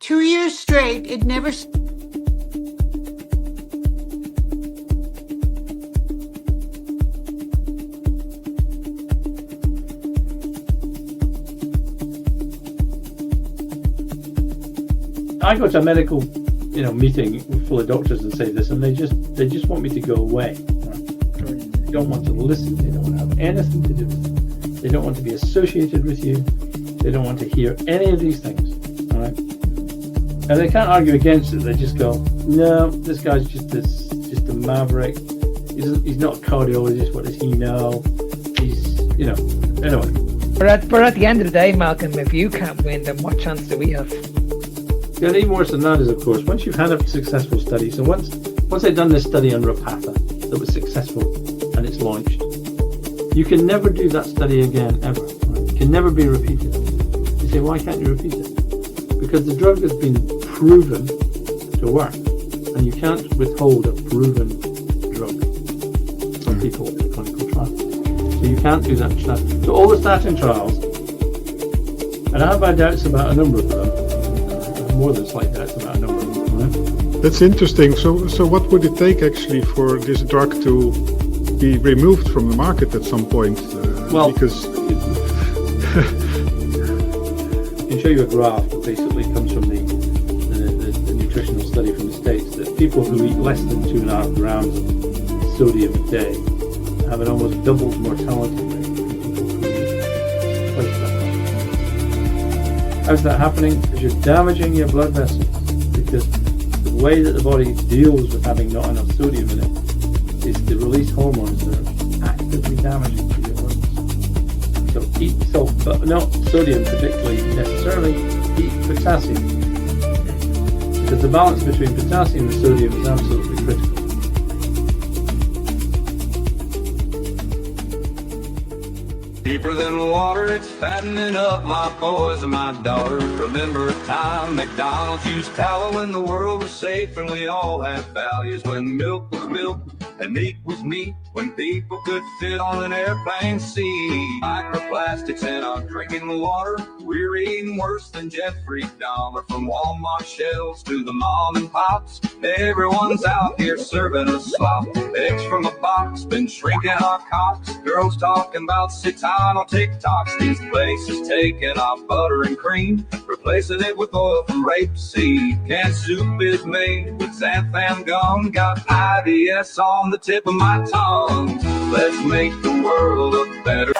2 years straight, it never... I go to a medical, meeting full of doctors and say this, and they just want me to go away. They don't want to listen. They don't want to have anything to do with it. They don't want to be associated with you. They don't want to hear any of these things. All right, and they can't argue against it. They just go, no, this guy's just a maverick. He's not a cardiologist. What does he know? He's, anyway. But at the end of the day, Malcolm, if you can't win, then what chance do we have? Yeah, even worse than that is, of course, once you've had a successful study, so once they've done this study on Rapatha that was successful and it's launched, you can never do that study again, ever. Right? It can never be repeated. You say, why can't you repeat it? Because the drug has been proven to work, and you can't withhold a proven drug from people in clinical trials. So you can't do that. So all the statin trials, and I have my doubts about a number of them, more than slight doubts about a number of them, right? That's interesting. So what would it take actually for this drug to be removed from the market at some point? Because I can show you a graph that basically comes from the nutritional study from the States, that people who eat less than 2.5 grams of sodium a day have an almost doubled mortality rate. Twice that much. How's that happening? Because you're damaging your blood vessels. Because the way that the body deals with having not enough sodium in it is to release hormones that are actively damaging to your organs. So eat salt, but not sodium particularly necessarily, eat potassium. Because the balance between potassium and sodium is absolutely critical. Deeper than water, it's fattening up my boys and my daughters. Remember a time McDonald's used tallow when the world was safe and we all had values. When milk was milk and meat was meat. When people could fit on an airplane seat. Microplastics in our drinking water. We're eating worse than Jeffrey Dahmer. From Walmart shelves to the mom and pops. Everyone's out here serving us slop. Eggs from a box, been shrinking our cocks. Girls talking about sit down on TikToks. These places taking our butter and cream, replacing it with oil from rapeseed. Canned soup is made with xanthan gum. Got IBS on the tip of my tongue. Let's make the world look better.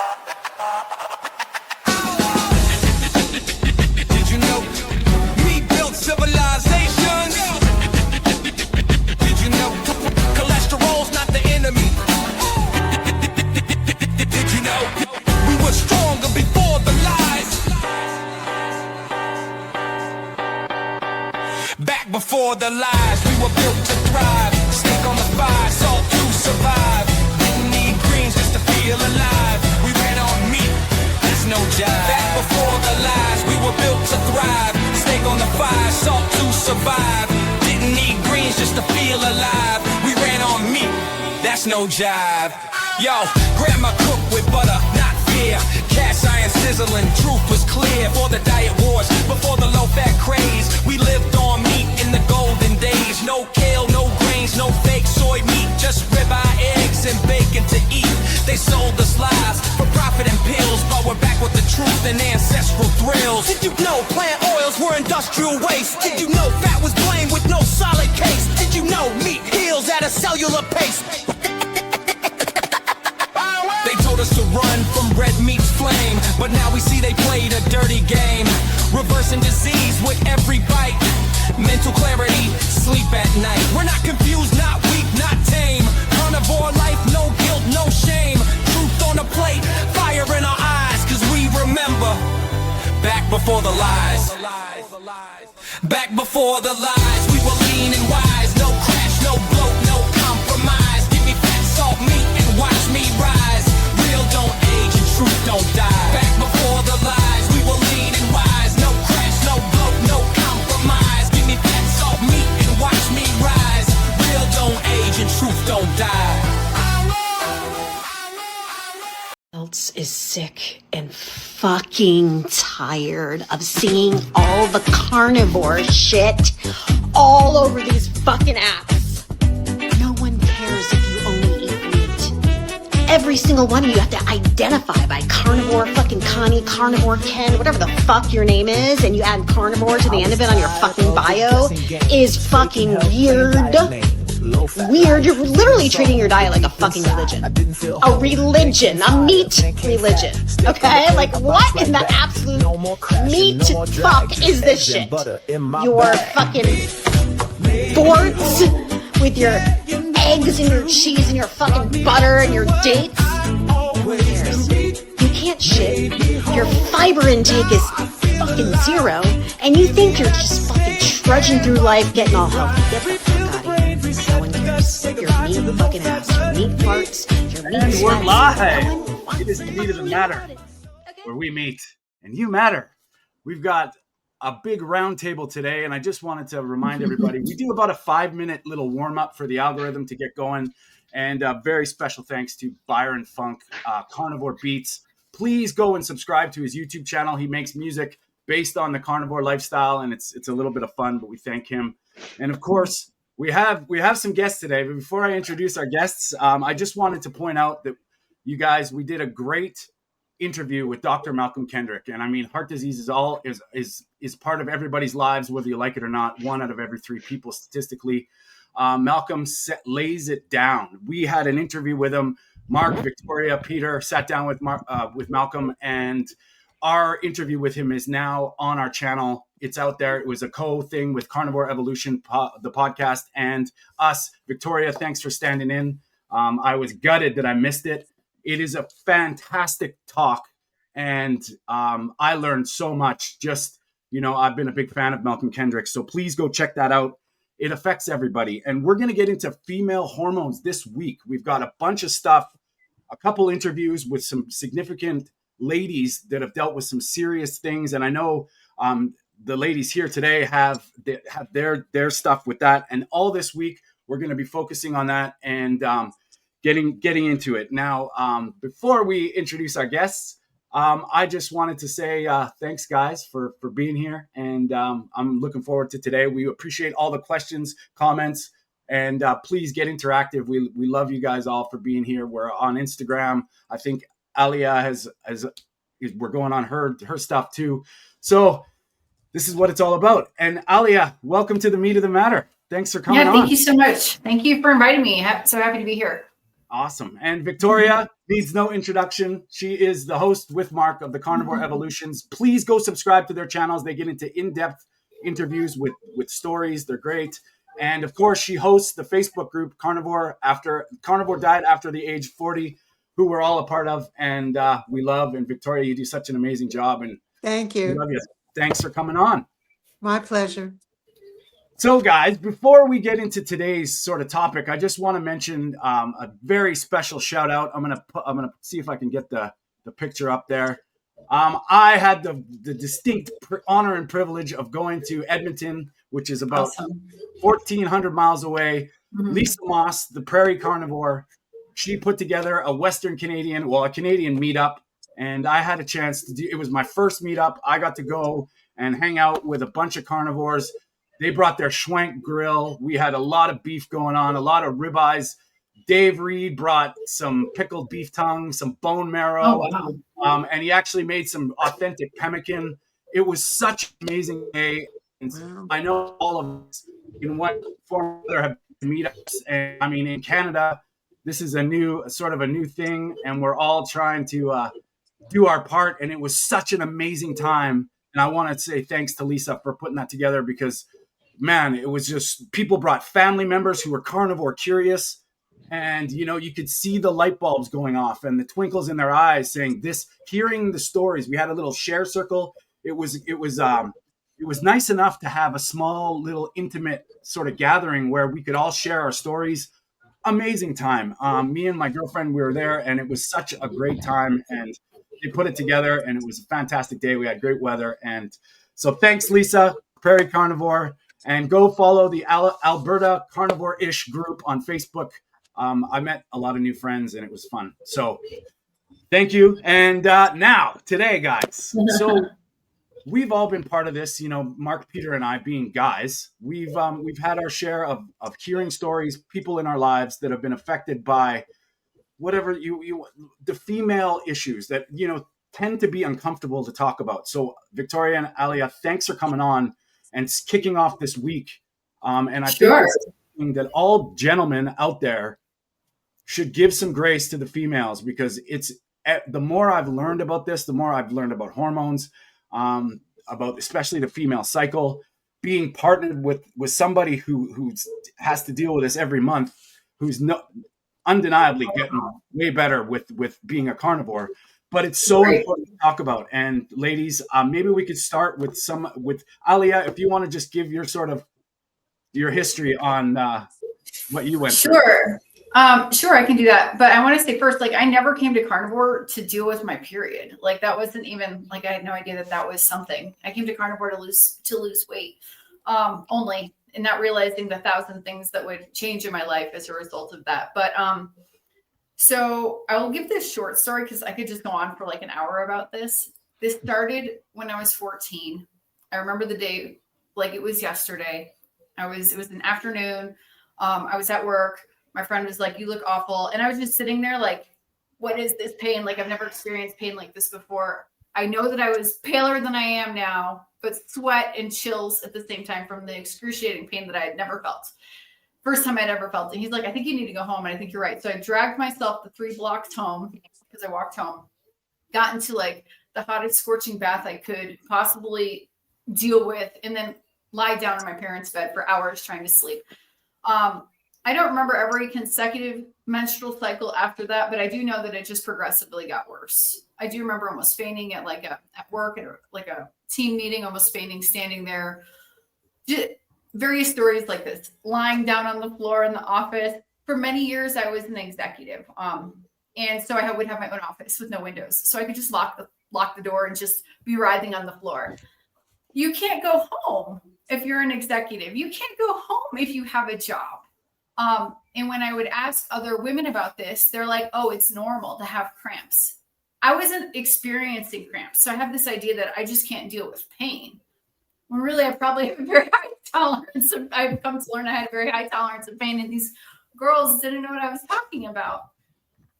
Did you know we built civilizations? Did you know cholesterol's not the enemy? Did you know we were stronger before the lies? Back before the lies, we were built to thrive. Stick on the fire, salt to survive. Didn't need greens just to feel alive. We ran on meat, that's no jive. Back before the lies, we were built to thrive. Steak on the fire, salt to survive. Didn't need greens just to feel alive. We ran on meat, that's no jive. Yo, grandma cooked with butter, not fear. Cast iron sizzling, truth was clear. For the diet wars, before the low-fat craze, we lived on meat in the golden days. No kale, no grains, no fake soy meat, just ribeye, eggs, and bacon to eat. They sold us lies for profit and pills, but we're back with the truth and ancestral thrills. Did you know plant oils were industrial waste? Did you know fat was blamed with no solid case? Did you know meat heals at a cellular pace? They told us to run from red meat's flame, but now we see they played a dirty game. Reversing disease with every bite. Mental clarity, sleep at night. We're not confused, not weak, not tame. Carnivore life, no guilt, no shame. Truth on the plate, fire in our eyes. Cause we remember, back before the lies. Back before the lies, we were lean and wise. No crash, no bloat, no compromise. Give me fat, salt, meat, and watch me rise. Real don't age and truth don't die. Back before the lies, we were lean and wise. No crash, no bloat, no compromise. Give me fat, salt, meat, and watch me rise. Real don't age and truth don't die. Kiltz is sick and fucking tired of seeing all the carnivore shit all over these fucking apps. No one cares if you only eat meat. Every single one of you have to identify by carnivore fucking Connie, carnivore Ken, whatever the fuck your name is, and you add carnivore to the end of it on your fucking bio is fucking weird. Weird. You're literally treating your diet like a fucking religion. A religion. A meat religion. Okay? Like, what in the absolute meat fuck is this shit? Your fucking boards with your eggs and your cheese and your fucking butter and your dates. Who cares? You can't shit. Your fiber intake is fucking zero, and you think you're just fucking trudging through life getting all healthy. Get the fuck out of here. No one cares. Your meat fucking ass. Your meat farts. Your meat And we're sweats. live. It is the Meat of the Matter, where we meet and you matter. We've got a big round table today, and I just wanted to remind everybody, we do about a 5-minute little warm-up for the algorithm to get going, and very special thanks to Byron Funk, Carnivore Beats. Please go and subscribe to his YouTube channel. He makes music based on the carnivore lifestyle, and it's a little bit of fun, but we thank him. And of course, we have some guests today, but before I introduce our guests, I just wanted to point out that you guys, we did a great interview with Dr. Malcolm Kendrick, and I mean, heart disease is part of everybody's lives, whether you like it or not. 1 out of every 3 people statistically. Malcolm lays it down. We had an interview with him. Mark, Victoria, Peter sat down with Malcolm, and our interview with him is now on our channel. It's out there. It was a co-thing with Carnivore Evolution, the podcast, and us. Victoria, thanks for standing in. I was gutted that I missed it. It is a fantastic talk, and I learned so much. Just, I've been a big fan of Malcolm Kendrick, so please go check that out. It affects everybody. And we're going to get into female hormones this week. We've got a bunch of stuff, a couple interviews with some significant ladies that have dealt with some serious things. And I know the ladies here today have their stuff with that. And all this week, we're going to be focusing on that and getting into it. Now, before we introduce our guests, I just wanted to say thanks, guys, for being here. And I'm looking forward to today. We appreciate all the questions, comments, and please get interactive. We love you guys all for being here. We're on Instagram. I think Alia we're going on her stuff too. So this is what it's all about. And Alia, welcome to the Meat of the Matter. Thanks for coming on. Yeah, thank you so much. Thank you for inviting me. So happy to be here. Awesome. And Victoria needs no introduction. She is the host with Mark of the Carnivore Evolutions. Please go subscribe to their channels. They get into in-depth interviews with stories. They're great. And of course, she hosts the Facebook group Carnivore Diet After the Age 40, who we're all a part of and we love. And Victoria, you do such an amazing job. And Thank we you. love you. Thanks for coming on. My pleasure. So, guys, before we get into today's sort of topic, I just want to mention a very special shout out. I'm gonna see if I can get the picture up there. I had the distinct honor and privilege of going to Edmonton, which is about 1,400 miles away. Mm-hmm. Lisa Moss, the Prairie Carnivore, she put together a Canadian meetup, and I had a chance to do. It was my first meetup. I got to go and hang out with a bunch of carnivores. They brought their Schwenk grill. We had a lot of beef going on, a lot of ribeyes. Dave Reed brought some pickled beef tongue, some bone marrow, and he actually made some authentic pemmican. It was such an amazing day. And I know all of us in one form or other have meetups. And I mean, in Canada, this is a new thing, and we're all trying to do our part. And it was such an amazing time. And I want to say thanks to Lisa for putting that together because, man, it was just people brought family members who were carnivore curious. And, you could see the light bulbs going off and the twinkles in their eyes saying this, hearing the stories. We had a little share circle. It was nice enough to have a small little intimate sort of gathering where we could all share our stories. Amazing time. Me and my girlfriend, we were there and it was such a great time and they put it together and it was a fantastic day. We had great weather. And so thanks, Lisa, Prairie Carnivore, and go follow the Alberta Carnivore-ish group on Facebook. I met a lot of new friends and it was fun. So Thank you. And now, today, guys. So we've all been part of this, you know, Mark, Peter, and I being guys. We've had our share of hearing stories, people in our lives that have been affected by whatever the female issues that, you know, tend to be uncomfortable to talk about. So Victoria and Alia, thanks for coming on and kicking off this week. And I think this is something that all gentlemen out there should give some grace to the females, because it's the more I've learned about this, the more I've learned about hormones, about especially the female cycle, being partnered with somebody who has to deal with this every month, who's undeniably getting way better with being a carnivore. But it's so important to talk about. And ladies, maybe we could start with Alia, if you want to just give your sort of your history on what you went through. Sure, I can do that. But I want to say first, like, I never came to Carnivore to deal with my period. Like, that wasn't even, like, I had no idea that was something. I came to Carnivore to lose weight only, and not realizing the 1,000 things that would change in my life as a result of that. But so I will give this short story because I could just go on for like an hour about this. This started when I was 14. I remember the day like it was yesterday. It was an afternoon. I was at work. My friend was like, "You look awful." And I was just sitting there like, what is this pain? Like, I've never experienced pain like this before. I know that I was paler than I am now, but sweat and chills at the same time from the excruciating pain that I had never felt. First time I'd ever felt it. He's like, "I think you need to go home." And I think you're right. So I dragged myself the 3 blocks home because I walked home, got into like the hottest scorching bath I could possibly deal with, and then lie down in my parents' bed for hours trying to sleep. I don't remember every consecutive menstrual cycle after that, but I do know that it just progressively got worse. I do remember almost fainting at work, at like a team meeting, almost fainting, standing there. Just various stories like this, lying down on the floor in the office. For many years, I was an executive. And so I would have my own office with no windows. So I could just lock the door and just be writhing on the floor. You can't go home if you're an executive. You can't go home if you have a job. And when I would ask other women about this, they're like, "Oh, it's normal to have cramps." I wasn't experiencing cramps. So I have this idea that I just can't deal with pain. When really I probably have a very high tolerance. I've come to learn I had a very high tolerance of pain, and these girls didn't know what I was talking about.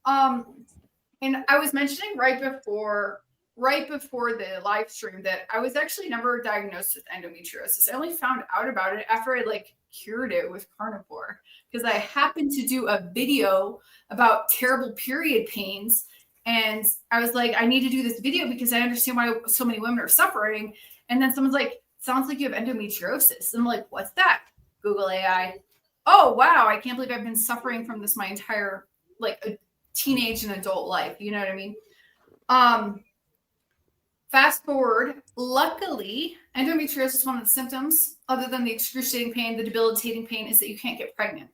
And I was mentioning right before the live stream that I was actually never diagnosed with endometriosis. I only found out about it after I like cured it with Carnivore, because I happened to do a video about terrible period pains. And I was like, I need to do this video because I understand why so many women are suffering. And then someone's like, "Sounds like you have endometriosis." And I'm like, "What's that?" Google AI. Oh, wow. I can't believe I've been suffering from this my entire like a teenage and adult life. You know what I mean? Fast forward, luckily, endometriosis is one of the symptoms, other than the excruciating pain, the debilitating pain, is that you can't get pregnant.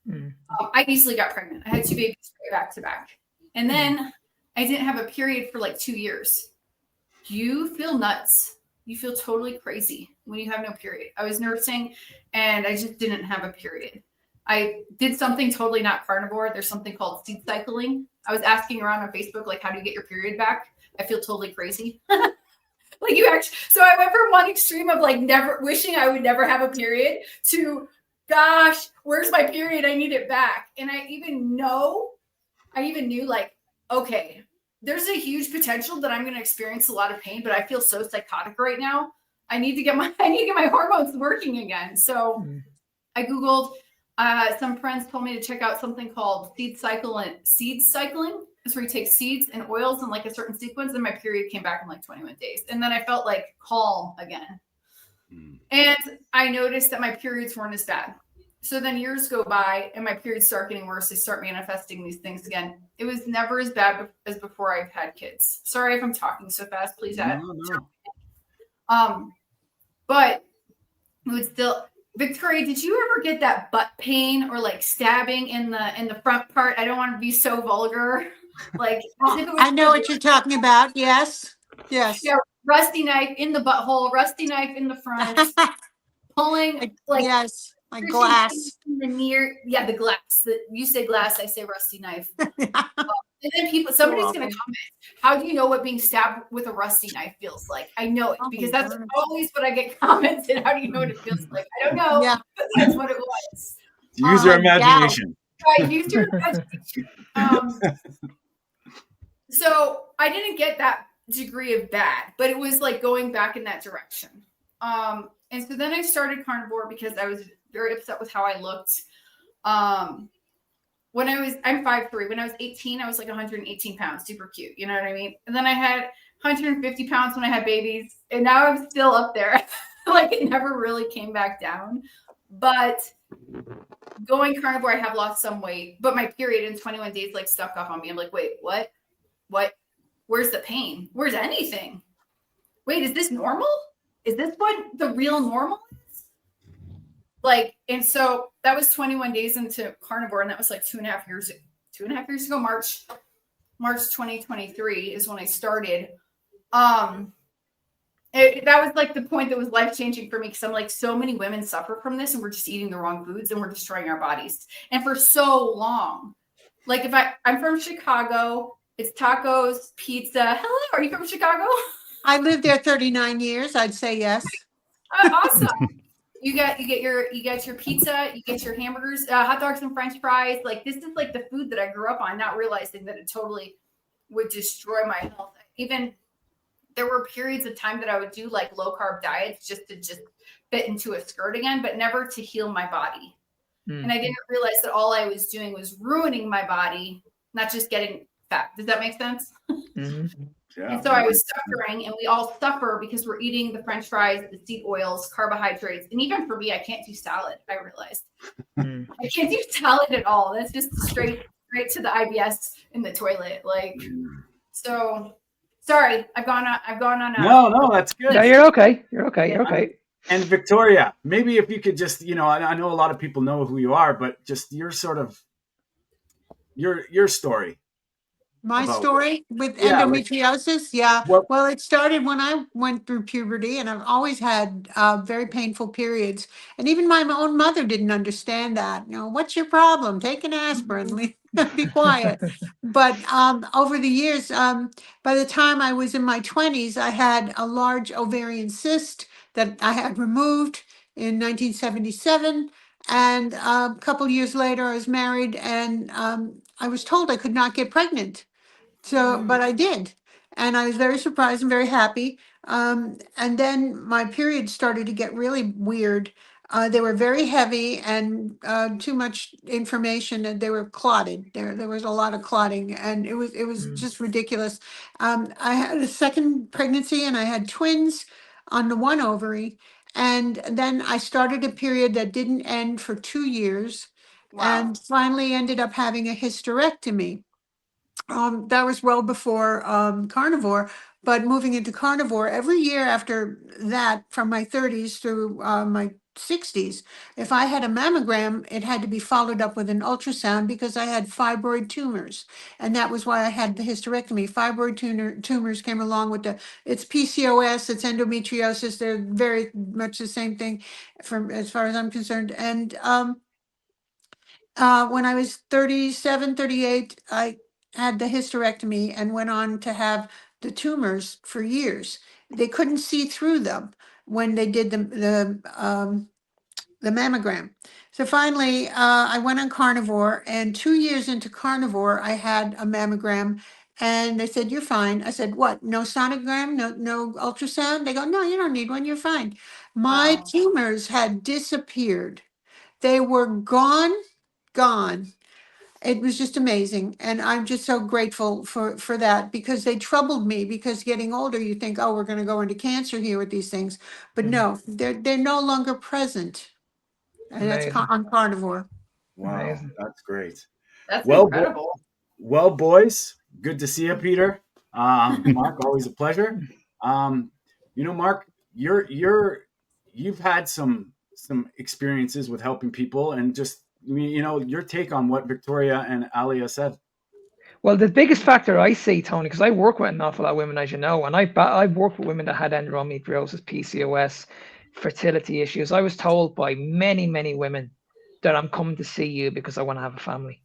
I easily got pregnant. I had 2 babies back to back. And then I didn't have a period for like 2 years. You feel nuts. You feel totally crazy when you have no period. I was nursing and I just didn't have a period. I did something totally not carnivore. There's something called seed cycling. I was asking around on Facebook, like, how do you get your period back? I feel totally crazy. Like you actually, so I went from one extreme of like never wishing I would never have a period to, gosh, where's my period? I need it back. And I even knew like, okay, there's a huge potential that I'm going to experience a lot of pain, but I feel so psychotic right now. I need to get my hormones working again. So I Googled, some friends told me to check out something called seed cycling. It's where you take seeds and oils in like a certain sequence, and my period came back in like 21 days. And then I felt like calm again. And I noticed that my periods weren't as bad. So then years go by and my periods start getting worse. They start manifesting these things again. It was never as bad as before I've had kids. Sorry if I'm talking so fast, please add. No. But it would still, Victoria, did you ever get that butt pain or like stabbing in the front part? I don't want to be so vulgar. Like I know what you're talking about. Yes. Yeah, rusty knife in the butthole, rusty knife in the front, pulling like yes, like glass. In the glass. You say glass, I say rusty knife. And then somebody's going to comment, how do you know what being stabbed with a rusty knife feels like? I know it because that's always what I get commented. How do you know what it feels like? I don't know, but that's what it was. Use your imagination. Right, use your imagination. So I didn't get that degree of bad, but it was like going back in that direction. And so then I started Carnivore because I was very upset with how I looked. When I'm 5'3". When I was 18, I was like 118 pounds, super cute. You know what I mean? And then I had 150 pounds when I had babies. And now I'm still up there. Like it never really came back down. But going Carnivore, I have lost some weight. But my period in 21 days like stuck up on me. I'm like, wait, what? What? Where's the pain? Where's anything? Wait, is this normal? Is this what the real normal is? Like, and so that was 21 days into Carnivore, and that was like 2.5 years ago. March 2023 is when I started. That was like the point that was life-changing for me, because I'm like, so many women suffer from this, and we're just eating the wrong foods and we're destroying our bodies. And for so long, like I'm from Chicago, it's tacos, pizza. Hello, are you from Chicago? I lived there 39 years. I'd say yes. Awesome. You get your pizza, you get your hamburgers, hot dogs and French fries. Like this is like the food that I grew up on, not realizing that it totally would destroy my health. Even there were periods of time that I would do like low carb diets just to fit into a skirt again, but never to heal my body. And I didn't realize that all I was doing was ruining my body, not just getting fat. Does that make sense? Mm-hmm. Yeah. And so I was suffering, and we all suffer because we're eating the French fries, the seed oils, carbohydrates. And even for me, I can't do salad. I realized I can't do salad at all. That's just straight to the IBS in the toilet. Like, so sorry, I've gone on. No, that's good. No, you're okay. You're okay. And Victoria, maybe if you could just, I know a lot of people know who you are, but just your sort of your story. My story with endometriosis? Yeah. Well, it started when I went through puberty, and I've always had very painful periods. And even my own mother didn't understand that. What's your problem? Take an aspirin. Be quiet. But over the years, by the time I was in my 20s, I had a large ovarian cyst that I had removed in 1977. And a couple years later, I was married, and I was told I could not get pregnant. So, but I did. And I was very surprised and very happy. And then my periods started to get really weird. They were very heavy and too much information, and they were clotted. There was a lot of clotting, and it was just ridiculous. I had a second pregnancy, and I had twins on the one ovary. And then I started a period that didn't end for 2 years, and finally ended up having a hysterectomy. That was well before Carnivore, but moving into Carnivore, every year after that, from my 30s through my 60s, if I had a mammogram, it had to be followed up with an ultrasound because I had fibroid tumors. And that was why I had the hysterectomy. Fibroid tumors came along with it's PCOS, it's endometriosis. They're very much the same thing as far as I'm concerned. And when I was 37, 38, I had the hysterectomy and went on to have the tumors for years. They couldn't see through them when they did the mammogram. So finally, I went on Carnivore, and 2 years into Carnivore, I had a mammogram, and they said, "You're fine." I said, "What? No sonogram? No ultrasound?" They go, "No, you don't need one. You're fine." My tumors had disappeared. They were gone. It was just amazing. And I'm just so grateful for that, because they troubled me, because getting older, you think, oh, we're going to go into cancer here with these things. But no, they're no longer present. And that's on Carnivore. Wow, amazing. That's great. That's incredible. Well, boys, good to see you, Peter. Mark, always a pleasure. Mark, you've had some experiences with helping people, and just your take on what Victoria and Alia said. Well, the biggest factor I see, Tony, because I work with an awful lot of women, as you know, and I've worked with women that had endometriosis, PCOS, fertility issues. I was told by many, many women that I'm coming to see you because I want to have a family.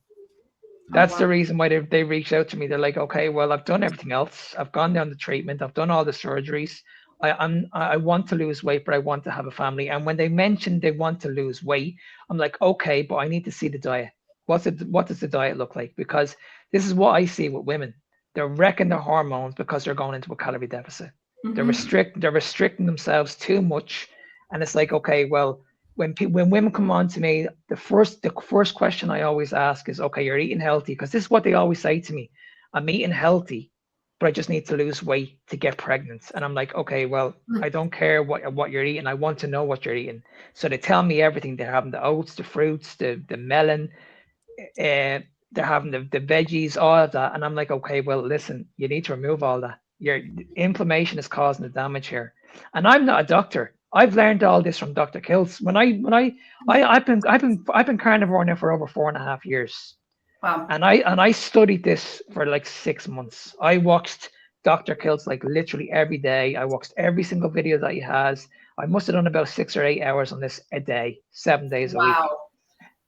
That's the reason why they reached out to me. They're like, okay, well, I've done everything else. I've gone down the treatment. I've done all the surgeries. I want to lose weight, but I want to have a family. And when they mentioned they want to lose weight, I'm like, okay, but I need to see the diet. What does the diet look like? Because this is what I see with women. They're wrecking their hormones because they're going into a calorie deficit. They're restricting themselves too much. And it's like, okay, well, when women come on to me, the first question I always ask is, okay, you're eating healthy, because this is what they always say to me. I'm eating healthy, but I just need to lose weight to get pregnant. And I'm like, okay, well, I don't care what you're eating. I want to know what you're eating. So they tell me everything. They're having the oats, the fruits, the melon, they're having the veggies, all of that. And I'm like, okay, well, listen, you need to remove all that. Your inflammation is causing the damage here. And I'm not a doctor. I've learned all this from Dr. Kiltz. I've been carnivore now for over 4.5 years. Wow. And I studied this for like 6 months. I watched Dr. Kiltz like literally every day. I watched every single video that he has. I must have done about 6 or 8 hours on this a day, 7 days a week.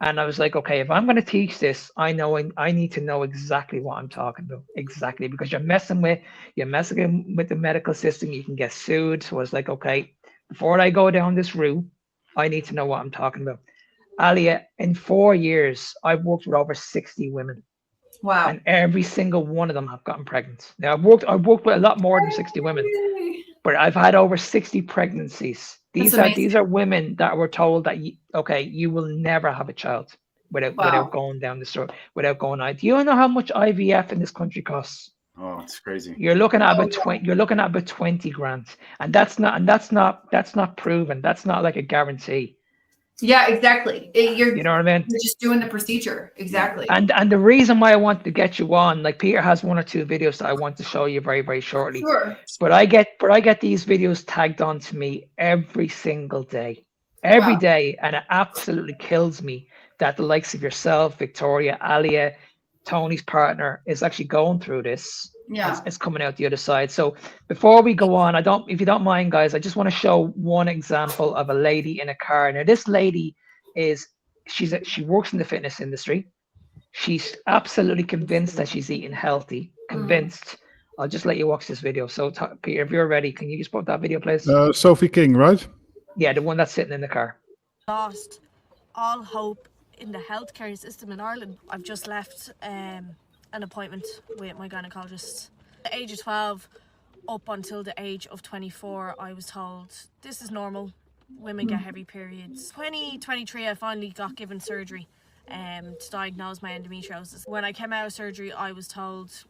And I was like, okay, if I'm going to teach this, I need to know exactly what I'm talking about. Exactly, because you're messing with the medical system. You can get sued. So I was like, okay, before I go down this route, I need to know what I'm talking about. Alia, in 4 years, I've worked with over 60 women. Wow. And every single one of them have gotten pregnant. Now I've worked with a lot more than 60 women, but I've had over 60 pregnancies. These are women that were told that you will never have a child without going down this road, without going out. Do you know how much IVF in this country costs? Oh, it's crazy. You're looking at about 20 grand, and that's not proven. That's not like a guarantee. Yeah, exactly. You know what I mean? You're just doing the procedure. Exactly. And the reason why I want to get you on, like Peter has 1 or 2 videos that I want to show you very, very shortly. Sure. But I get these videos tagged on to me every single day. Every day, and it absolutely kills me that the likes of yourself, Victoria, Alia, Tony's partner, is actually going through this. Yeah. It's coming out the other side. So before we go on, if you don't mind, guys, I just want to show one example of a lady in a car. Now, this lady she works in the fitness industry. She's absolutely convinced that she's eating healthy. Convinced. I'll just let you watch this video. So, Peter, if you're ready, can you just put that video, please? Sophie King, right? Yeah, the one that's sitting in the car. Lost all hope in the healthcare system in Ireland. I've just left an appointment with my gynecologist. At the age of 12 up until the age of 24, I was told this is normal. Women get heavy periods. 2023, I finally got given surgery to diagnose my endometriosis. When I came out of surgery, I was told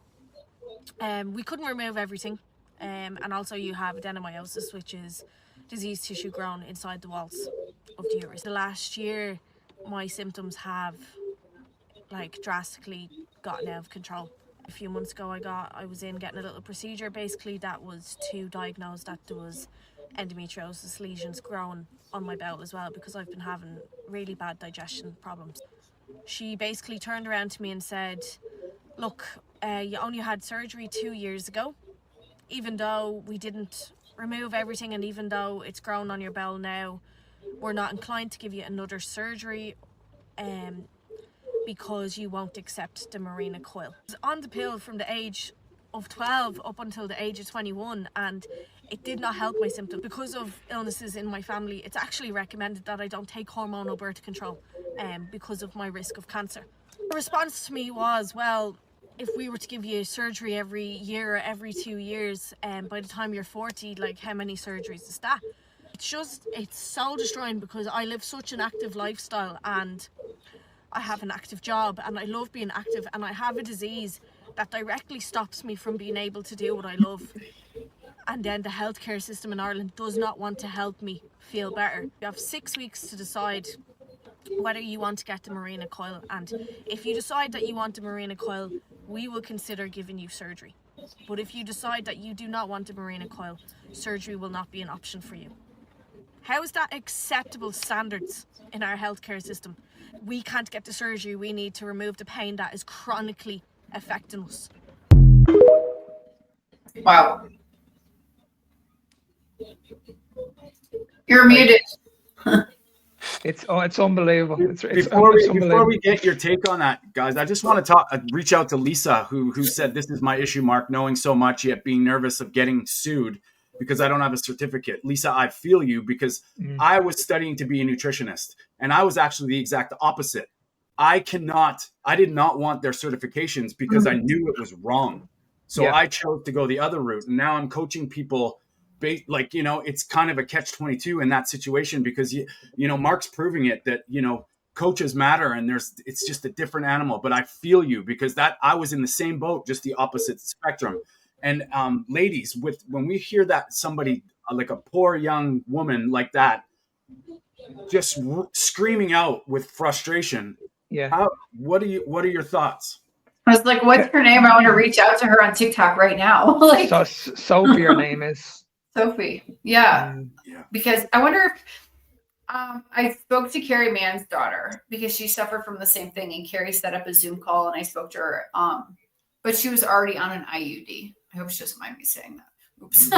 we couldn't remove everything, and also you have adenomyosis, which is diseased tissue grown inside the walls of the uterus. The last year, my symptoms have drastically gotten out of control. A few months ago, I was in getting a little procedure. Basically, that was to diagnose that there was endometriosis lesions growing on my bowel as well, because I've been having really bad digestion problems. She basically turned around to me and said, look, you only had surgery 2 years ago. Even though we didn't remove everything, and even though it's grown on your bowel now, we're not inclined to give you another surgery because you won't accept the Mirena coil. I was on the pill from the age of 12 up until the age of 21, and it did not help my symptoms. Because of illnesses in my family, it's actually recommended that I don't take hormonal birth control because of my risk of cancer. The response to me was, well, if we were to give you surgery every year or every 2 years, by the time you're 40, how many surgeries is that? It's soul destroying, because I live such an active lifestyle, and I have an active job, and I love being active, and I have a disease that directly stops me from being able to do what I love. And then the healthcare system in Ireland does not want to help me feel better. You have 6 weeks to decide whether you want to get the Mirena coil, and if you decide that you want the Mirena coil, we will consider giving you surgery. But if you decide that you do not want a Mirena coil, surgery will not be an option for you. How is that acceptable standards in our healthcare system? We can't get the surgery we need to remove the pain that is chronically affecting us. Wow. You're muted. It's unbelievable. Before we get your take on that, guys, I just want to reach out to Lisa, who said this is my issue, Mark, knowing so much yet being nervous of getting sued because I don't have a certificate. Lisa, I feel you because I was studying to be a nutritionist, and I was actually the exact opposite. I did not want their certifications because I knew it was wrong. So I chose to go the other route, and now I'm coaching people. Like, it's kind of a catch-22 in that situation because, Mark's proving it that, coaches matter and it's just a different animal. But I feel you because I was in the same boat, just the opposite spectrum. And ladies, when we hear that somebody like a poor young woman like that, just screaming out with frustration. Yeah. What are your thoughts? I was like, what's her name? I want to reach out to her on TikTok right now. Like, Sophie, her name is. Sophie. Yeah. Because I wonder if I spoke to Carrie Mann's daughter because she suffered from the same thing, and Carrie set up a Zoom call and I spoke to her. But she was already on an IUD. I hope she doesn't mind me saying that. Oops.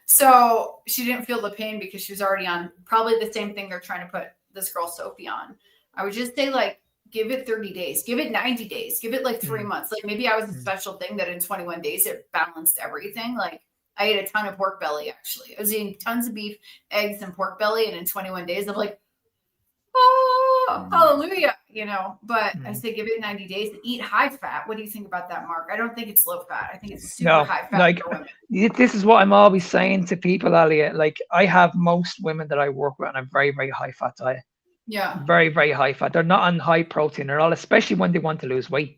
So she didn't feel the pain because she was already on probably the same thing they're trying to put this girl Sophie on. I would just say, like, give it 30 days, give it 90 days, give it like 3 months. Like maybe I was a special thing that in 21 days it balanced everything. Like I ate a ton of pork belly, actually. I was eating tons of beef, eggs, and pork belly. And in 21 days, I'm like, oh, hallelujah, But I say give it 90 days. Eat high fat. What do you think about that, Mark? I don't think it's low fat. I think it's super high fat. Like, for women. this is what I'm always saying to people, Alia. Like, I have most women that I work with on a very, very high fat diet. Yeah. Very, very high fat. They're not on high protein at all, especially when they want to lose weight.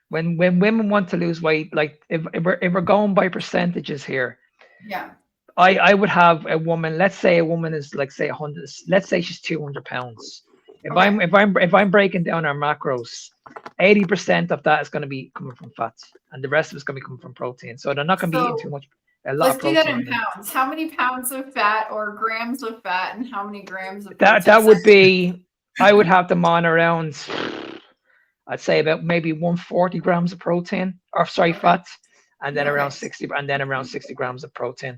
When women want to lose weight, like if we're going by percentages here, yeah, I would have a woman. Let's say a woman is like, say 100. Let's say she's 200 pounds. If I'm breaking down our macros, 80% of that is going to be coming from fats, and the rest of it's going to be coming from protein. So they're not going to be eating too much. Let's do that in pounds. How many pounds of fat or grams of fat, and how many grams of that would be? I would have them on around. I'd say about maybe 140 grams of protein, or sorry, fats, and then around 60 grams of protein.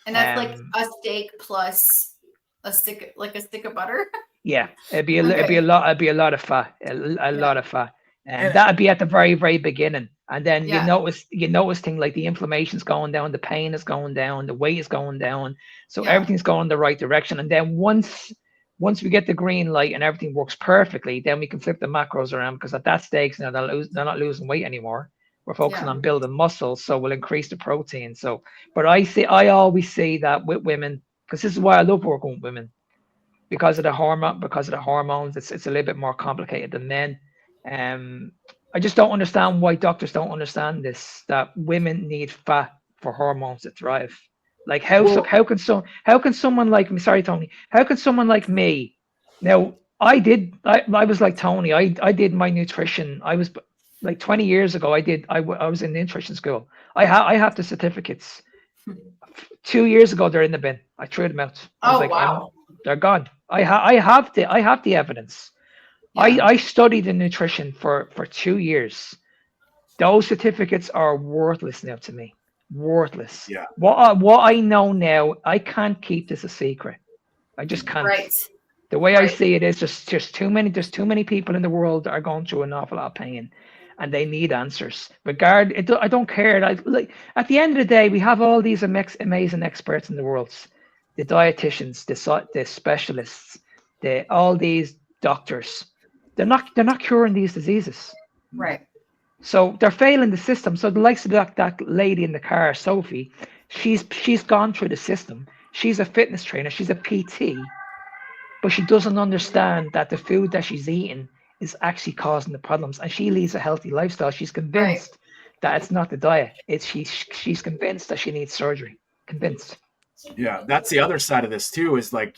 And that's like a steak plus a stick of butter. Yeah, it'd be a lot of fat, a lot of fat, and that'd be at the very, very beginning. And then you notice things like the inflammation's going down, the pain is going down, the weight is going down, so everything's going in the right direction. And then once we get the green light and everything works perfectly, then we can flip the macros around, because at that stage now they're not losing weight anymore. We're focusing on building muscle, so we'll increase the protein. So, but I always say that with women, because this is why I love working with women, because of the hormones. It's a little bit more complicated than men. I just don't understand why doctors don't understand this, that women need fat for hormones to thrive. Like how can someone like me, sorry Tony, how can someone like me, now I was like Tony, I did my nutrition. I was like 20 years ago, I was in nutrition school. I have the certificates. 2 years ago, they're in the bin. I threw them out. Wow. They're gone. I have the evidence. I studied in nutrition for 2 years. Those certificates are worthless now to me. Worthless. Yeah. What I know now, I can't keep this a secret. I just can't. Right. The way I see it is just too many. There's too many people in the world that are going through an awful lot of pain, and they need answers. I don't care. Like at the end of the day, we have all these amazing experts in the world, the dietitians, the specialists, all these doctors. They're not curing these diseases. Right. So they're failing the system. So the likes of that lady in the car, Sophie, she's gone through the system. She's a fitness trainer. She's a PT, but she doesn't understand that the food that she's eating is actually causing the problems. And she leads a healthy lifestyle. She's convinced that it's not the diet. She's convinced that she needs surgery. Convinced. Yeah, that's the other side of this too, is like,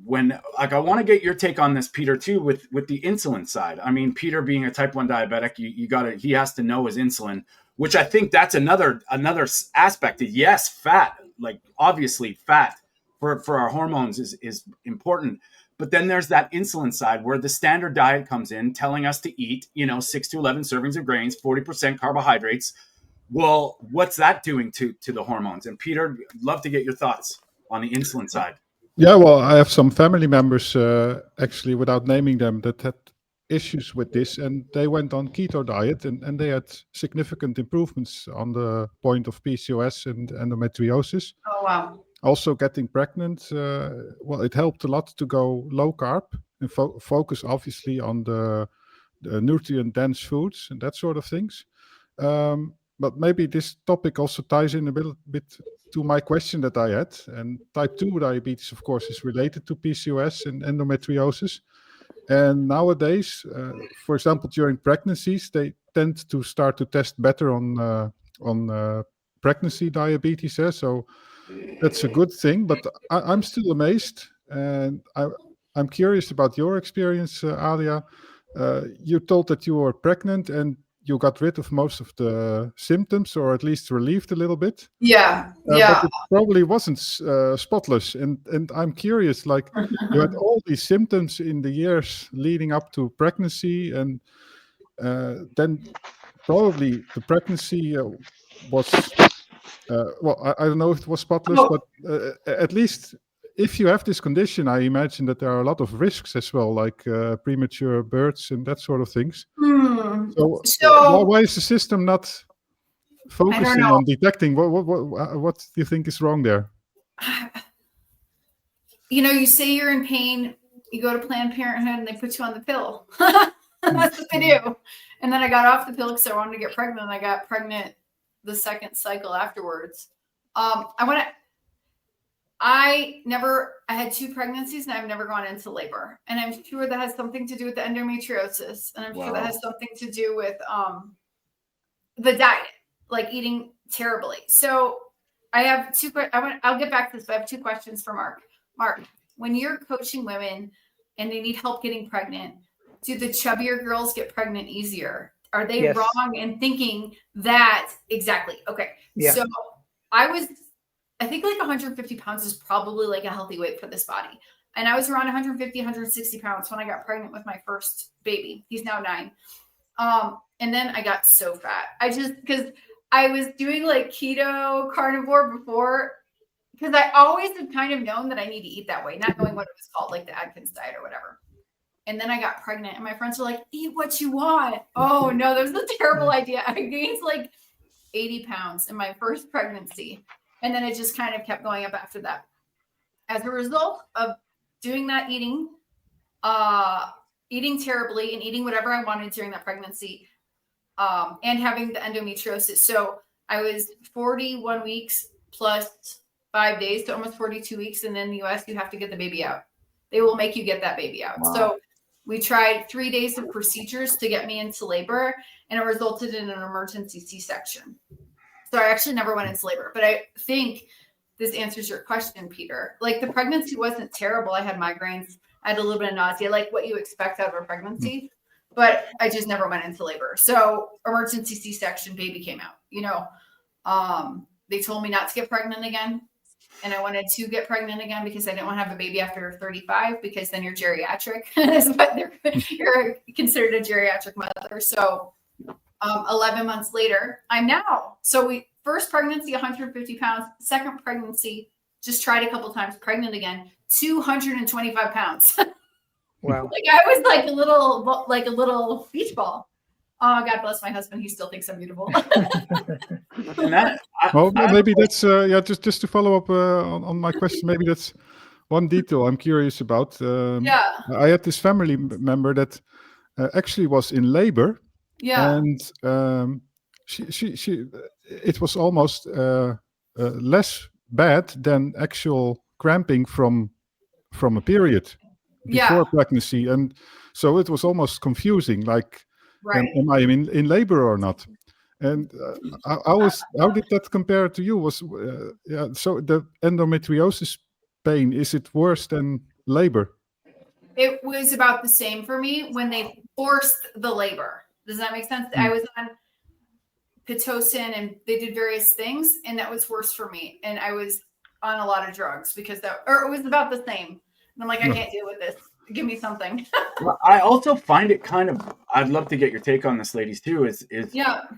when I want to get your take on this, Peter, too, with the insulin side. I mean, Peter being a type 1 diabetic, he has to know his insulin, which I think that's another aspect. Yes, fat, like obviously fat for our hormones is important. But then there's that insulin side where the standard diet comes in telling us to eat, 6 to 11 servings of grains, 40% carbohydrates. Well, what's that doing to the hormones? And Peter, I'd love to get your thoughts on the insulin side. Yeah, well, I have some family members, actually, without naming them, that had issues with this, and they went on keto diet, and they had significant improvements on the point of PCOS and endometriosis. Oh, wow. Also getting pregnant, well, it helped a lot to go low carb and focus obviously on the nutrient dense foods and that sort of things. But maybe this topic also ties in a bit to my question that I had. And type 2 diabetes, of course, is related to PCOS and endometriosis. And nowadays, for example, during pregnancies, they tend to start to test better on pregnancy diabetes. So that's a good thing. But I'm still amazed, and I'm curious about your experience, Alia. You told that you were pregnant and you got rid of most of the symptoms, or at least relieved a little bit. Yeah. But it probably wasn't spotless. And I'm curious, like, you had all these symptoms in the years leading up to pregnancy, and then probably the pregnancy was, well, I don't know if it was spotless, but at least if you have this condition, I imagine that there are a lot of risks as well, like premature births and that sort of things. So why is the system not focusing on detecting? What do you think is wrong there? You say you're in pain, you go to Planned Parenthood and they put you on the pill. That's what they do. And then I got off the pill because I wanted to get pregnant, and I got pregnant the second cycle afterwards. I had 2 pregnancies and I've never gone into labor. And I'm sure that has something to do with the endometriosis. And I'm sure that has something to do with the diet, like eating terribly. So I have 2 I'll get back to this, but I have 2 questions for Mark. Mark, when you're coaching women and they need help getting pregnant, do the chubbier girls get pregnant easier? Are they wrong in thinking that? Exactly. Okay. Yeah. So I think like 150 pounds is probably like a healthy weight for this body. And I was around 150, 160 pounds when I got pregnant with my first baby. He's now 9. And then I got so fat. Because I was doing like keto, carnivore before, because I always have kind of known that I need to eat that way, not knowing what it was called, like the Atkins diet or whatever. And then I got pregnant and my friends were like, eat what you want. Oh no, that was a terrible idea. I gained like 80 pounds in my first pregnancy. And then it just kind of kept going up after that. As a result of doing that, eating terribly and eating whatever I wanted during that pregnancy, and having the endometriosis. So I was 41 weeks plus 5 days, so almost 42 weeks. And in the US, you have to get the baby out. They will make you get that baby out. Wow. So we tried 3 days of procedures to get me into labor, and it resulted in an emergency C-section. So I actually never went into labor, but I think this answers your question, Peter. Like the pregnancy wasn't terrible. I had migraines. I had a little bit of nausea, like what you expect out of a pregnancy, but I just never went into labor. So emergency C-section, baby came out, they told me not to get pregnant again. And I wanted to get pregnant again because I didn't want to have a baby after 35, because then you're geriatric. You're considered a geriatric mother. So 11 months later, I'm now. So first pregnancy, 150 pounds. Second pregnancy, just tried a couple times, pregnant again, 225 pounds. Wow. Like I was like a little beach ball. Oh, God bless my husband. He still thinks I'm beautiful. Maybe that's just to follow up on my question. Maybe that's one detail I'm curious about. I had this family member that actually was in labor. Yeah, and she it was almost less bad than actual cramping from a period before pregnancy, and so it was almost confusing. Like, am I in labor or not? And how did that compare to you? So the endometriosis pain, is it worse than labor? It was about the same for me when they forced the labor. Does that make sense? I was on Pitocin and they did various things, and that was worse for me. And I was on a lot of drugs because it was about the same. And I'm like, I can't deal with this. Give me something. Well, I also find it kind of, I'd love to get your take on this, ladies, too, is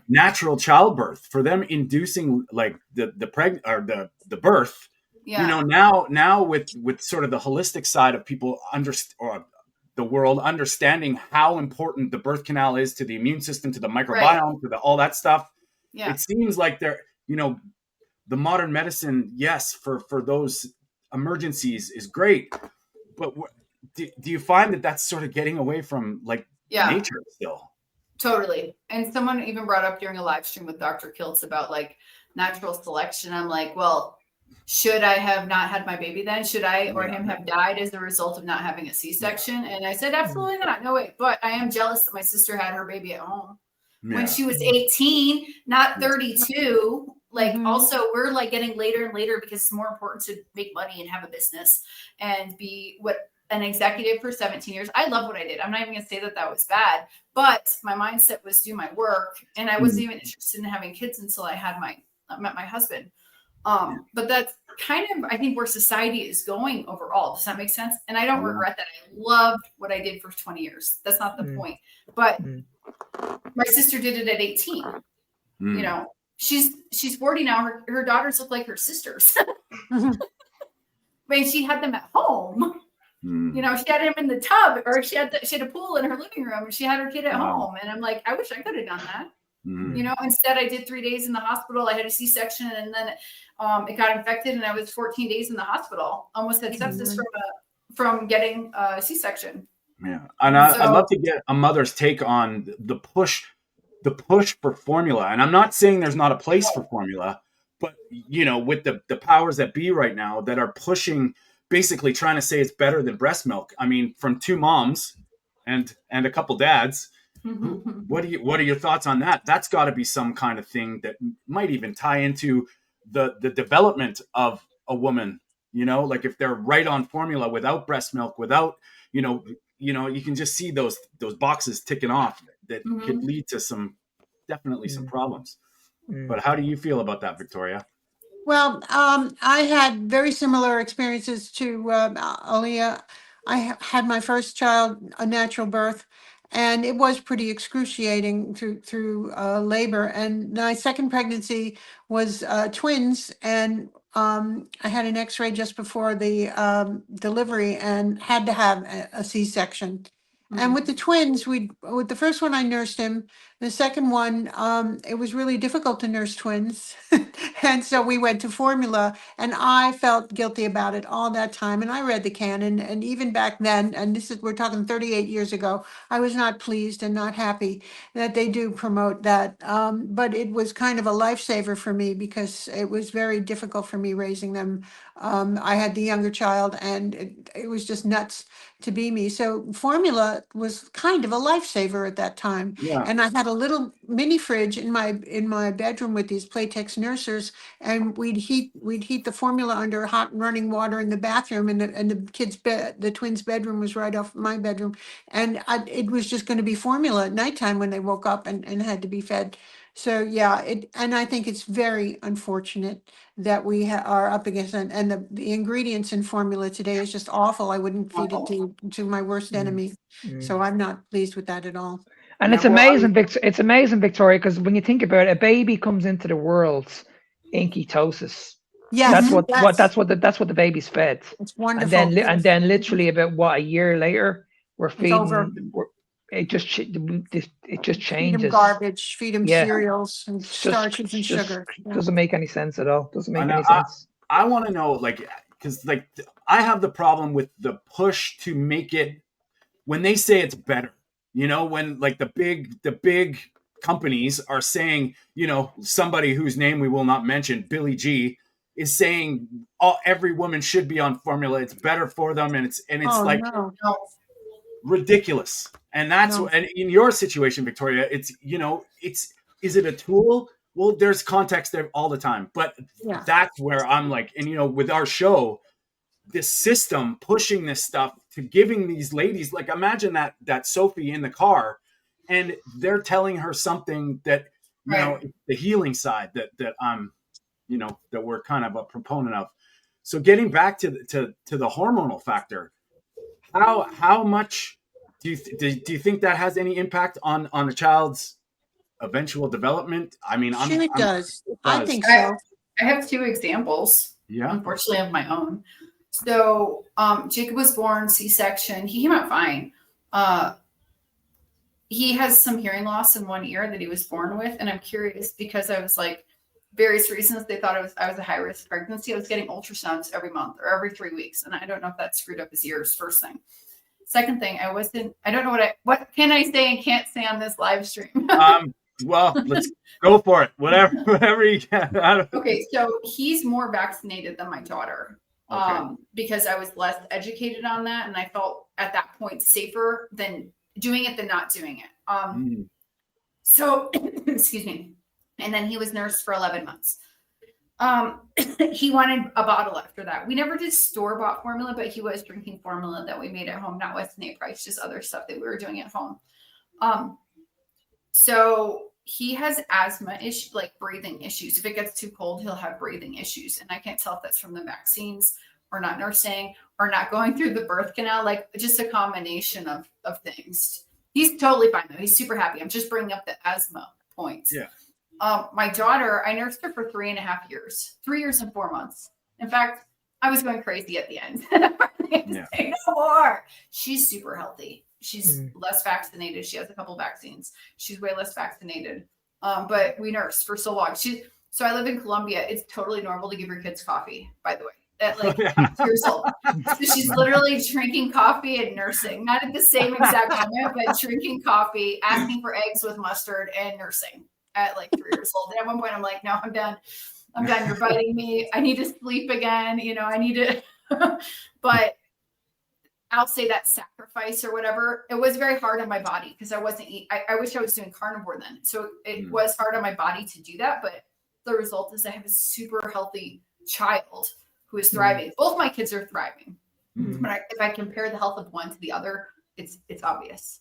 natural childbirth, for them inducing like the birth Yeah. Now with sort of the holistic side of people or the world understanding how important the birth canal is to the immune system, to the microbiome, to all that stuff. Yeah. It seems like the modern medicine, yes, for those emergencies is great, but do you find that that's sort of getting away from nature still? Totally. And someone even brought up during a live stream with Dr. Kiltz about natural selection. I'm like, well, should I have not had my baby then? Should I or him have died as a result of not having a C-section? And I said, absolutely not. No way. But I am jealous that my sister had her baby at home when she was 18, not 32. Also, we're getting later and later because it's more important to make money and have a business and be an executive for 17 years. I love what I did. I'm not even going to say that was bad, but my mindset was do my work. And I wasn't even interested in having kids until I met my husband. But that's kind of, I think, where society is going overall. Does that make sense? And I don't regret that. I loved what I did for 20 years. That's not the point. But my sister did it at 18. She's 40 now. Her daughters look like her sisters. But she had them at home. She had him in the tub, or she had a pool in her living room, and she had her kid at home. And I'm like, I wish I could have done that. Instead I did 3 days in the hospital. I had a C-section, and then it got infected, and I was 14 days in the hospital. Almost had sepsis from getting a C-section. Yeah, and I'd love to get a mother's take on the push for formula. And I'm not saying there's not a place for formula, but with the powers that be right now that are pushing, basically trying to say it's better than breast milk. I mean, from 2 moms and a couple dads. What are your thoughts on that? That's got to be some kind of thing that might even tie into the development of a woman. If they're right on formula without breast milk, without you can just see those boxes ticking off that could lead to some problems. But how do you feel about that, Victoria? Well, I had very similar experiences to Alia. I had my first child a natural birth, and it was pretty excruciating through labor. And my second pregnancy was twins, and I had an X-ray just before the delivery and had to have a C-section. And with the twins, with the first one, I nursed him. The second one, it was really difficult to nurse twins. And so we went to formula, and I felt guilty about it all that time. And I read the canon, and even back then, and we're talking 38 years ago, I was not pleased and not happy that they do promote that. But it was kind of a lifesaver for me because it was very difficult for me raising them. I had the younger child, and it was just nuts to be me. So formula was kind of a lifesaver at that time. Yeah. And I had a little mini fridge in my bedroom with these Playtex nursers, and we'd heat the formula under hot running water in the bathroom, and the kids' bed, the twins' bedroom was right off my bedroom, and it was just going to be formula at nighttime when they woke up and had to be fed. So yeah, and I think it's very unfortunate that we are up against it, and the ingredients in formula today is just awful. I wouldn't feed it to my worst enemy. So I'm not pleased with that at all. And it's amazing, it's amazing, Victoria, because when you think about it, a baby comes into the world in ketosis. Yes, that's what the baby's fed. It's wonderful. And then literally about a year later, we're feeding. It just changes. Feed them garbage, feed them cereals and starches and sugar. Doesn't make any sense at all. Doesn't make any sense. I want to know, because I have the problem with the push to make it, when they say it's better, when the big companies are saying, somebody whose name we will not mention, Billy G, is saying every woman should be on formula. It's better for them, and it's ridiculous. And that's and in your situation, Victoria, it's is it a tool? Well, there's context there all the time, but that's where I'm like, and with our show, this system pushing this stuff to giving these ladies, imagine that Sophie in the car, and they're telling her something that the healing side that I'm that we're kind of a proponent of. So getting back to the hormonal factor, how much do you think that has any impact on a child's eventual development? I mean, it does. I think so. I have 2 examples. Yeah. Unfortunately, of my own. So Jacob was born C-section. He came out fine. He has some hearing loss in one ear that he was born with, and I'm curious because I was like, various reasons they thought I was a high risk pregnancy. I was getting ultrasounds every month or every 3 weeks, and I don't know if that screwed up his ears. First thing. Second thing, I don't know what can I say and can't say on this live stream. Well, let's go for it. Whatever you can. Okay, so he's more vaccinated than my daughter. Because I was less educated on that, and I felt at that point safer than doing it than not doing it. So excuse me. And then he was nursed for 11 months. He wanted a bottle after that. We never did store-bought formula, but he was drinking formula that we made at home, not Weston A. Price, just other stuff that we were doing at home. So he has asthma issues, like breathing issues. If it gets too cold, he'll have breathing issues. And I can't tell if that's from the vaccines or not nursing or not going through the birth canal, like just a combination of things. He's totally fine though. He's super happy. I'm just bringing up the asthma point. Yeah. My daughter, I nursed her for 3.5 years, 3 years and 4 months. In fact, I was going crazy at the end. Say no more. She's super healthy. She's less vaccinated. She has a couple vaccines. She's way less vaccinated. But we nursed for so long. So I live in Colombia. It's totally normal to give your kids coffee, by the way, at like 6 years old. So she's literally drinking coffee and nursing, not at the same exact moment, but drinking coffee, asking for eggs with mustard and nursing at like 3 years old. And at one point I'm like, no, I'm done. You're biting me. I need to sleep again. I need to, but I'll say that sacrifice or whatever, it was very hard on my body because I wasn't I wish I was doing carnivore then. So it was hard on my body to do that. But the result is I have a super healthy child who is thriving. Both my kids are thriving. But if I compare the health of one to the other, it's obvious.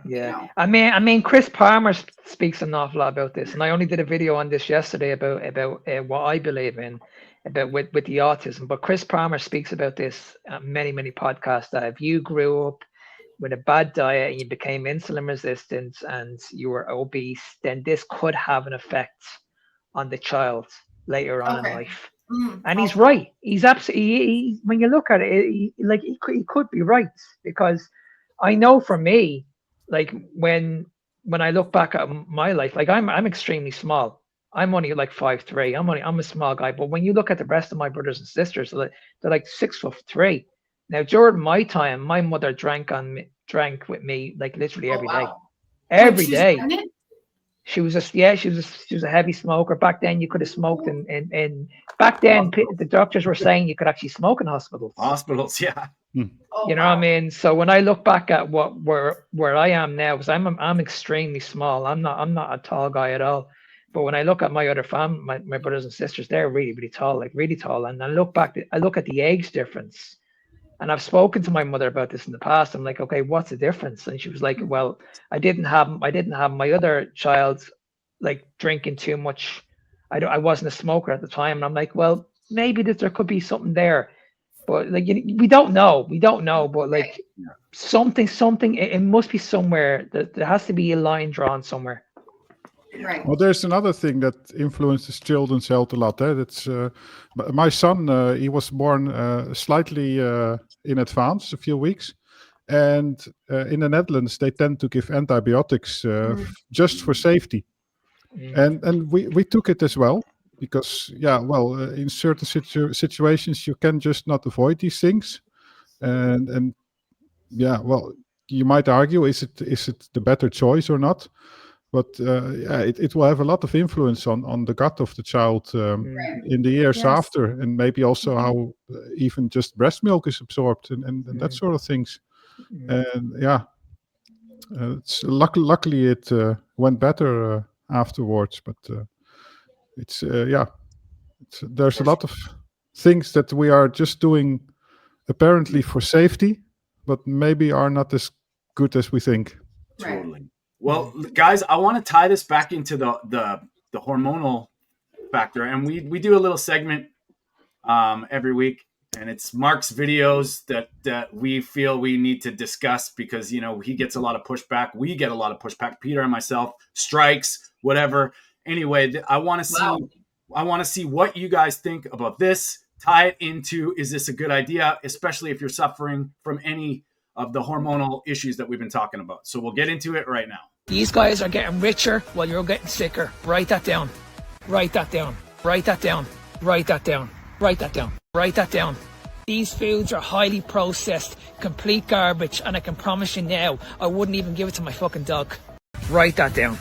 Yeah. I mean, Chris Palmer speaks an awful lot about this, and I only did a video on this yesterday about what I believe in about with the autism. But Chris Palmer speaks about this many podcasts, that if you grew up with a bad diet and you became insulin resistant and you were obese, then this could have an effect on the child later on in life. And he's right. He's absolutely. When you look at it, he could be right, because I know for me, like when I look back at my life, like I'm extremely small. I'm only like 5'3". I'm a small guy. But when you look at the rest of my brothers and sisters, they're like 6'3". Now during my time, my mother drank with me like literally every day. Every day. She was a heavy smoker. Back then you could have smoked and back then the doctors were saying you could actually smoke in hospitals. Yeah. You know what I mean? So when I look back at where I am now, because I'm extremely small. I'm not a tall guy at all. But when I look at my other family, my brothers and sisters, they're really tall, like really tall. And I look at the age difference. And I've spoken to my mother about this in the past. I'm like, okay, what's the difference? And she was like, well, I didn't have my other child like drinking too much. I wasn't a smoker at the time. And I'm like, well, maybe there could be something there. But like, we don't know, but like something, it must be somewhere. There has to be a line drawn somewhere. Right. Well, there's another thing that influences children's health a lot. That's my son. He was born slightly in advance, a few weeks, and in the Netherlands they tend to give antibiotics just for safety, and we took it as well. Because in certain situations you can just not avoid these things, and you might argue, is it the better choice or not? But it will have a lot of influence on the gut of the child in the years after, and maybe also how even just breast milk is absorbed and that sort of things. And it's luckily it went better afterwards, but. There's a lot of things that we are just doing apparently for safety, but maybe are not as good as we think. Totally. Well, guys, I want to tie this back into the hormonal factor, and we do a little segment every week, and it's Mark's videos that we feel we need to discuss because he gets a lot of pushback. We get a lot of pushback. Peter and myself, strikes, whatever. Anyway, I want to see what you guys think about this tie it into, is this a good idea, especially if you're suffering from any of the hormonal issues that we've been talking about. So we'll get into it right now. These guys are getting richer while you're getting sicker. Write that down. Write that down. Write that down. Write that down. Write that down. Write that down. These foods are highly processed, complete garbage, and I can promise you now, I wouldn't even give it to my fucking dog. Write that down.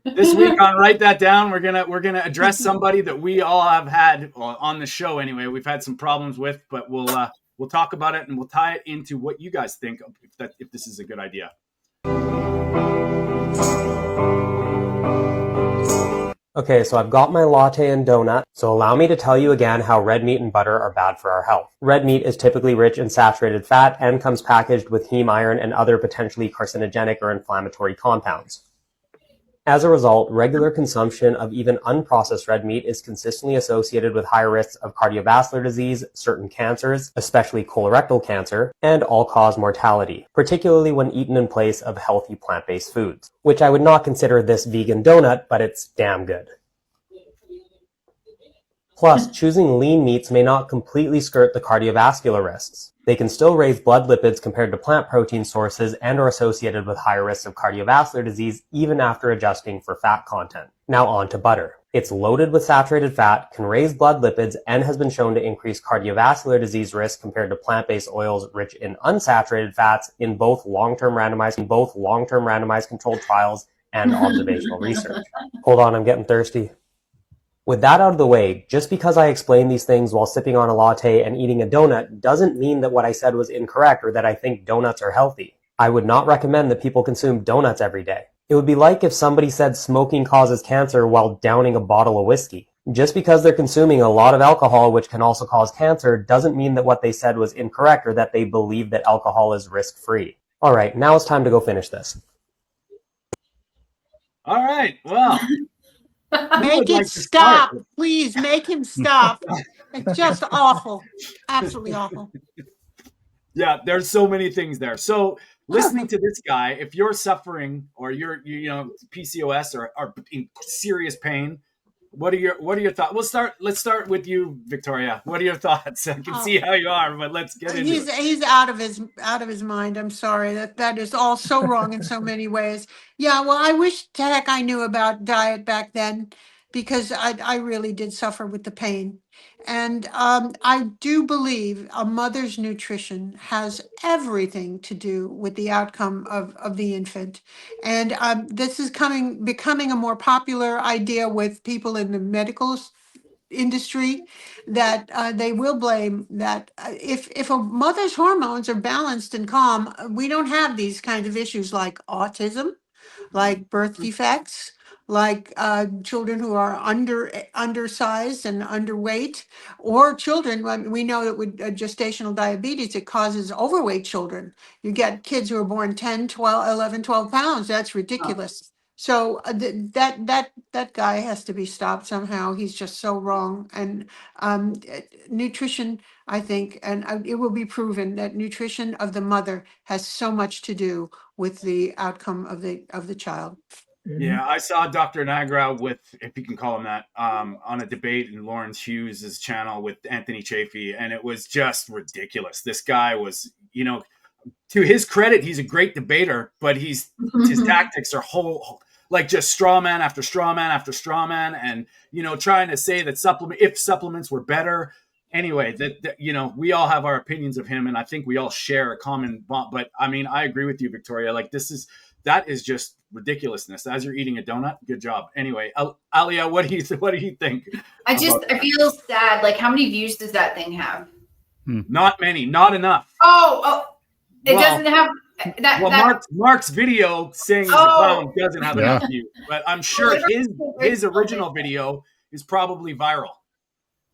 This week on Write That Down, we're gonna address somebody that we all have had on the show. Anyway, we've had some problems with, but we'll talk about it and we'll tie it into what you guys think if this is a good idea. Okay, so I've got my latte and donut, so allow me to tell you again how red meat and butter are bad for our health. Red meat is typically rich in saturated fat and comes packaged with heme iron and other potentially carcinogenic or inflammatory compounds. As a result, regular consumption of even unprocessed red meat is consistently associated with higher risks of cardiovascular disease, certain cancers, especially colorectal cancer, and all-cause mortality, particularly when eaten in place of healthy plant-based foods, which I would not consider this vegan donut, but it's damn good. Plus, choosing lean meats may not completely skirt the cardiovascular risks. They can still raise blood lipids compared to plant protein sources and are associated with higher risks of cardiovascular disease even after adjusting for fat content. Now on to butter. It's loaded with saturated fat, can raise blood lipids, and has been shown to increase cardiovascular disease risk compared to plant-based oils rich in unsaturated fats in both long-term randomized controlled trials and observational research. Hold on, I'm getting thirsty. With that out of the way, just because I explain these things while sipping on a latte and eating a donut doesn't mean that what I said was incorrect or that I think donuts are healthy. I would not recommend that people consume donuts every day. It would be like if somebody said smoking causes cancer while downing a bottle of whiskey. Just because they're consuming a lot of alcohol, which can also cause cancer, doesn't mean that what they said was incorrect or that they believe that alcohol is risk-free. All right, now it's time to go finish this. All right, well... Make it stop. Please make him stop. It's just awful. Absolutely awful. Yeah, there's so many things there. So listening to this guy, if you're suffering or you're PCOS or are in serious pain, what are your thoughts? Let's start with you, Victoria. What are your thoughts? I can see how you are, but let's get into it. He's out of his mind. I'm sorry. That is all so wrong in so many ways. Yeah, well, I wish to heck I knew about diet back then, because I really did suffer with the pain. And I do believe a mother's nutrition has everything to do with the outcome of the infant. And this is becoming a more popular idea with people in the medical industry, that they will blame that if a mother's hormones are balanced and calm, we don't have these kinds of issues like autism, like birth defects, like children who are undersized and underweight, or children. We know that with gestational diabetes, it causes overweight children. You get kids who are born 10, 12, 11, 12 pounds. That's ridiculous. So that guy has to be stopped somehow. He's just so wrong. And nutrition, I think, and it will be proven that nutrition of the mother has so much to do with the outcome of the child. Yeah, I saw Dr. Nagra with, if you can call him that, on a debate in Lawrence Hughes' channel with Anthony Chafee, and it was just ridiculous. This guy was, to his credit, he's a great debater, but his tactics are just straw man after straw man after straw man, and trying to say that supplements were better. Anyway, that we all have our opinions of him, and I think we all share a common bond. But I mean, I agree with you, Victoria. That is just ridiculousness. As you're eating a donut, good job. Anyway, Alia, what do you think? I feel sad. Like, how many views does that thing have? Not many, not enough. It doesn't have that. Well, Mark's video saying he's a clown doesn't have enough views, but I'm sure his original video is probably viral.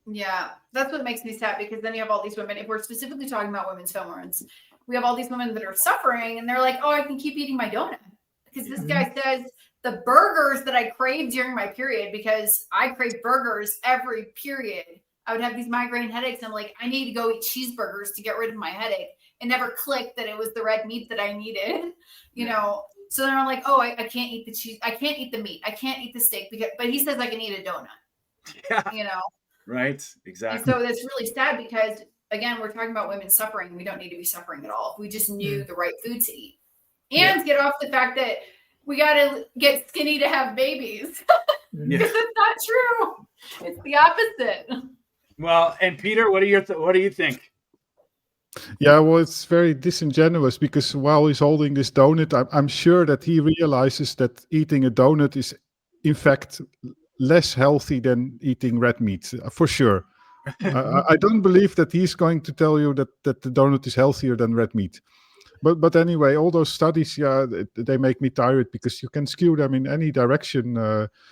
Yeah, that's what makes me sad, because then you have all these women. If we're specifically talking about women's hormones, we have all these women that are suffering, and they're like, "Oh, I can keep eating my donut," because this guy says the burgers that I crave during my period, because I crave burgers every period. I would have these migraine headaches. I'm like, I need to go eat cheeseburgers to get rid of my headache. It never clicked that it was the red meat that I needed. So they're like, oh, I can't eat the cheese. I can't eat the meat. I can't eat the steak. But he says I can eat a donut. Yeah. You know? Right. Exactly. And so that's really sad because, again, we're talking about women suffering. We don't need to be suffering at all. If we just knew the right food to eat. And get off the fact that we got to get skinny to have babies. Because it's not true. It's the opposite. Well, and Peter, what do you think? Yeah, well, it's very disingenuous because while he's holding this donut, I'm sure that he realizes that eating a donut is, in fact, less healthy than eating red meat, for sure. I don't believe that he's going to tell you that the donut is healthier than red meat. But anyway, all those studies, they make me tired because you can skew them in any direction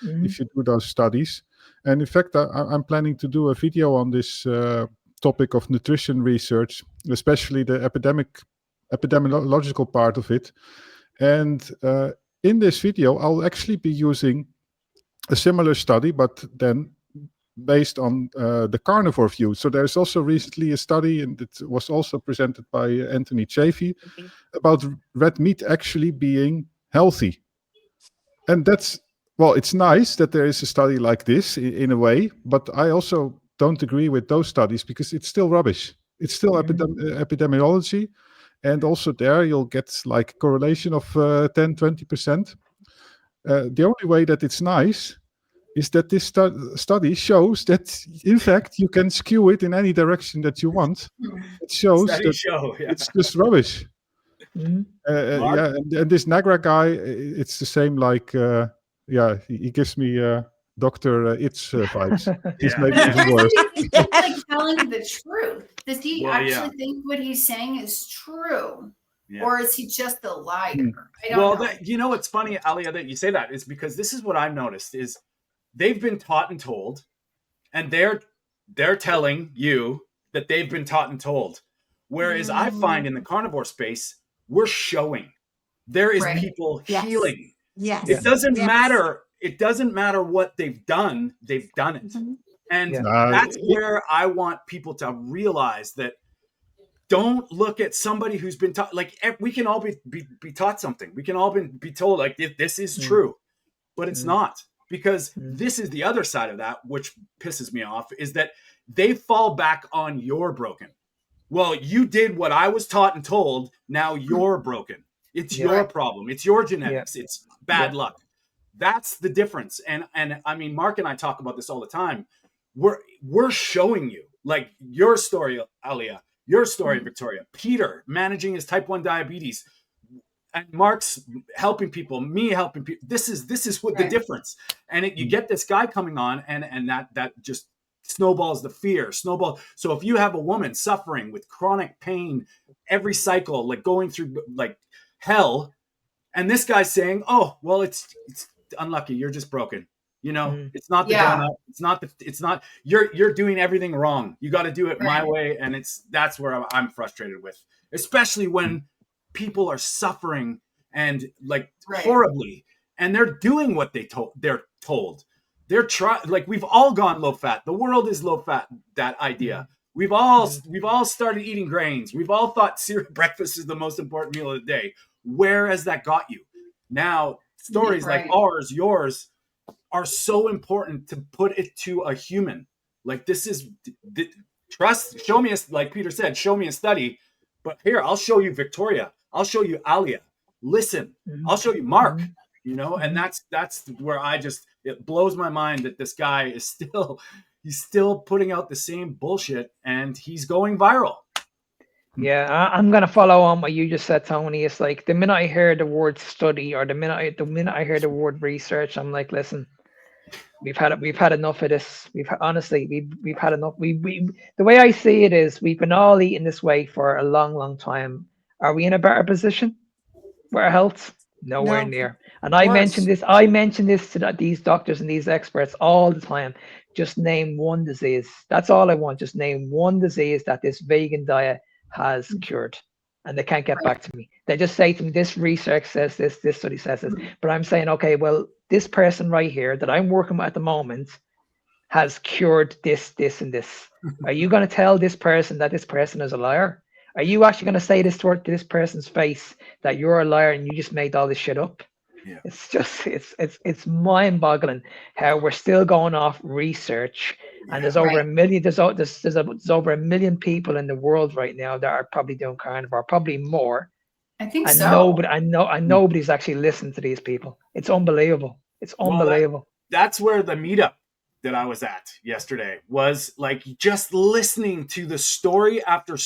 if you do those studies. And in fact, I'm planning to do a video on this topic of nutrition research, especially the epidemiological part of it. And in this video, I'll actually be using a similar study, but then based on the carnivore view. So there's also recently a study, and it was also presented by Anthony Chafee, about red meat actually being healthy. And that's, well, it's nice that there is a study like this in a way, but I also don't agree with those studies because it's still rubbish. It's still epidemiology. And also there you'll get like a correlation of 10-20%. The only way that it's nice is that this study shows that, in fact, you can skew it in any direction that you want. It shows that it's just rubbish. And this Nagra guy, it's the same like, he gives me Dr. Itz vibes. He's maybe even worse. He's like telling the truth. Does he actually think what he's saying is true? Yeah. Or is he just a liar? I don't know. You know what's funny, Alia, that you say that is because this is what I've noticed is they've been taught and told, and they're telling you that they've been taught and told. Whereas I find in the carnivore space, we're showing. There is people healing. Yes. It doesn't matter. It doesn't matter what they've done. They've done it. And that's where I want people to realize that don't look at somebody who's been taught. Like, we can all be taught something. We can all be told, like, this is true. But it's not. Because this is the other side of that, which pisses me off, is that they fall back on you're broken. Well, you did what I was taught and told. Now you're broken. It's your problem. It's your genetics. It's bad luck. That's the difference. And I mean, Mark and I talk about this all the time. We're showing you, like, your story, Alia, your story, Victoria, Peter managing his type 1 diabetes, and Mark's helping people, me helping people. This is what the difference. And you get this guy coming on, and that just snowballs the fear. So if you have a woman suffering with chronic pain every cycle, like going through like hell, and this guy's saying, "Oh, well, it's unlucky. You're just broken. You know, it's not the donut. It's not. You're doing everything wrong. You got to do it my way." And that's where I'm frustrated with, especially when people are suffering and like horribly, and they're doing what they're told. They're like, we've all gone low fat. The world is low fat. That idea. We've all started eating grains. We've all thought cereal breakfast is the most important meal of the day. Where has that got you? Now, stories like ours, yours, are so important to put it to a human. Like, this is trust. Show me like Peter said, show me a study. But here, I'll show you Victoria. I'll show you Alia. Listen, I'll show you Mark. You know, and that's where it blows my mind that this guy is still putting out the same bullshit, and he's going viral. Yeah, I'm gonna follow on what you just said, Tony. It's like the minute I hear the word study or the minute I hear the word research, I'm like, listen, we've had enough of this. We've had enough. The way I see it is we've been all eating this way for a long, long time. Are we in a better position for our health? Nowhere near. And I mention this to these doctors and these experts all the time. Just name one disease. That's all I want. Just name one disease that this vegan diet has cured. And they can't get back to me. They just say to me, this research says this study says this. But I'm saying, okay, well, this person right here that I'm working with at the moment has cured this, and this. Are you going to tell this person that this person is a liar? Are you actually going to say this to this person's face that you're a liar and you just made all this shit up? Yeah. It's just it's mind-boggling how we're still going off research, and there's over a million there's over 1 million people in the world right now that are probably doing carnivore, probably more. I think and so. Nobody's actually listening to these people. It's unbelievable. It's unbelievable. Well, that's where the meetup that I was at yesterday was, like, just listening to the story after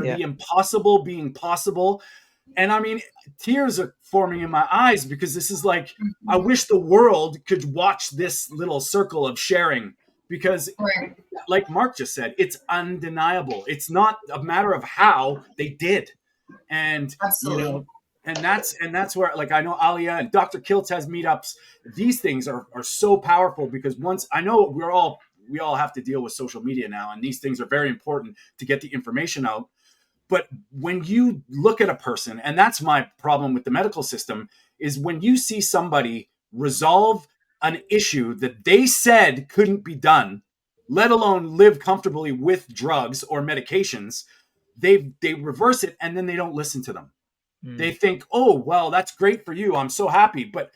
the impossible being possible. And I mean, tears are forming in my eyes because this is like, I wish the world could watch this little circle of sharing, because like Mark just said, it's undeniable. It's not a matter of how they did. And absolutely. You know, and that's where, like, I know Alia and Dr. Kiltz has meetups. These things are so powerful because once, I know we all have to deal with social media now, and these things are very important to get the information out. But when you look at a person, and that's my problem with the medical system, is when you see somebody resolve an issue that they said couldn't be done, let alone live comfortably with drugs or medications, they reverse it, and then they don't listen to them. They think, oh, well, that's great for you, I'm so happy, but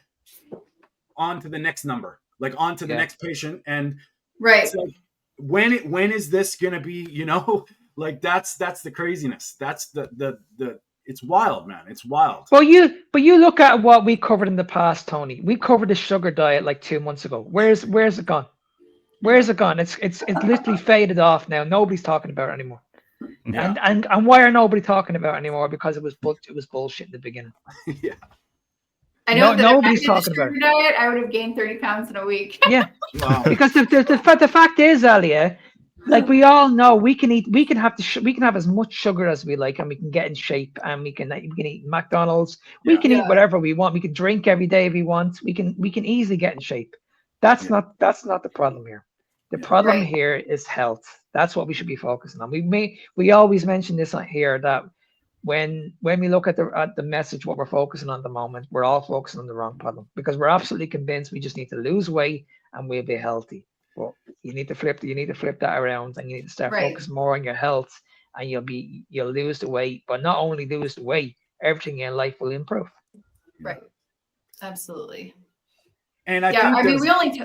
on to the next number, like on to the next patient. And it's like, when is this gonna be, you know, like that's the craziness. That's the it's wild, man. It's wild. But you look at what we covered in the past, Tony. We covered the sugar diet like 2 months ago. Where's it gone? Where's it gone? It's literally faded off now. Nobody's talking about it anymore. Yeah. And why are nobody talking about it anymore? Because it was bullshit in the beginning. Yeah. I know nobody's talking about it. Diet, I would have gained 30 pounds in a week. Yeah. Wow. Because the fact is, Alia, like we all know, we can have as much sugar as we like, and we can get in shape, and we can eat McDonald's. We can eat whatever we want. We can drink every day if we want. We can easily get in shape. That's not the problem here. The problem here is health. That's what we should be focusing on. We always mention this on here, that when we look at the message, what we're focusing on at the moment, we're all focusing on the wrong problem, because we're absolutely convinced we just need to lose weight and we'll be healthy. But you need to flip that around, and you need to start focusing more on your health, and you'll lose the weight. But not only lose the weight, everything in life will improve. Right. Absolutely. And I think we only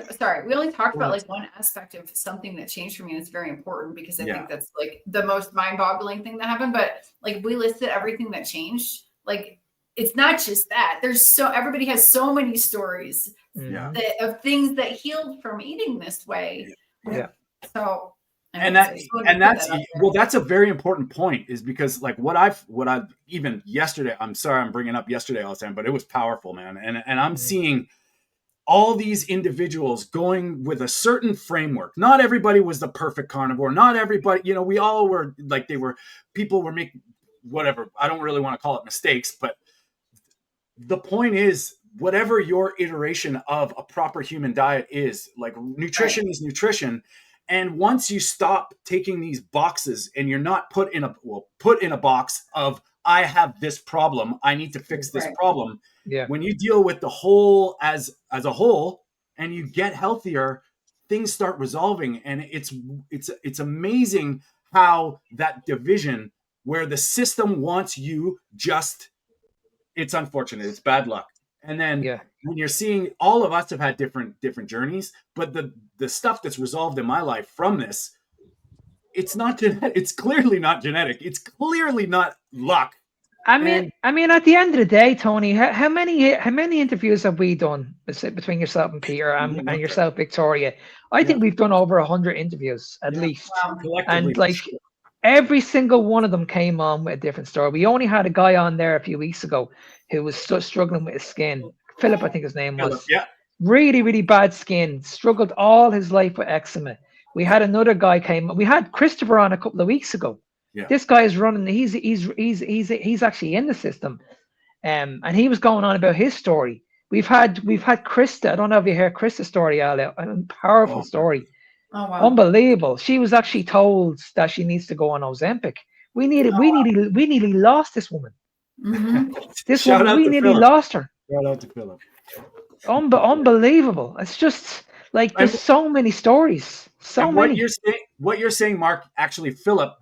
talked about like one aspect of something that changed for me, and it's very important because I think that's like the most mind-boggling thing that happened. But like, we listed everything that changed. Like, it's not just that. Everybody has so many stories of things that healed from eating this way. Yeah. So that's a very important point, is because like what I've even yesterday, I'm sorry I'm bringing up yesterday all the time, but it was powerful, man. And I'm seeing all these individuals going with a certain framework. Not everybody was the perfect carnivore. Not everybody, you know, we all were like, people were making whatever. I don't really want to call it mistakes, but the point is, whatever your iteration of a proper human diet is, like, nutrition is nutrition. And once you stop taking these boxes, and you're not put in a box of, I have this problem, I need to fix this problem. Yeah. When you deal with the whole as a whole, and you get healthier, things start resolving. And it's amazing how that division, where the system wants you just, it's unfortunate, it's bad luck. And then when you're seeing, all of us have had different journeys, but the stuff that's resolved in my life from this, it's not genetic. It's clearly not genetic. It's clearly not luck. I mean, at the end of the day, Tony, how many interviews have we done between yourself and Peter and yourself, Victoria? I think we've done over 100 interviews at least. Wow. And like, every single one of them came on with a different story. We only had a guy on there a few weeks ago who was struggling with his skin. Philip, I think his name was. Yeah. Really, really bad skin. Struggled all his life with eczema. We had another guy we had Christopher on a couple of weeks ago. Yeah. This guy is running. He's actually in the system, and he was going on about his story. We've had Krista. I don't know if you heard Krista's story, Alia. A powerful story. Oh, wow. Unbelievable. She was actually told that she needs to go on Ozempic. We nearly lost this woman. Mm-hmm. We nearly lost her. Shout out to Philip. Unbelievable. It's just like, there's so many stories. So many. What you're saying, Mark, actually, Philip,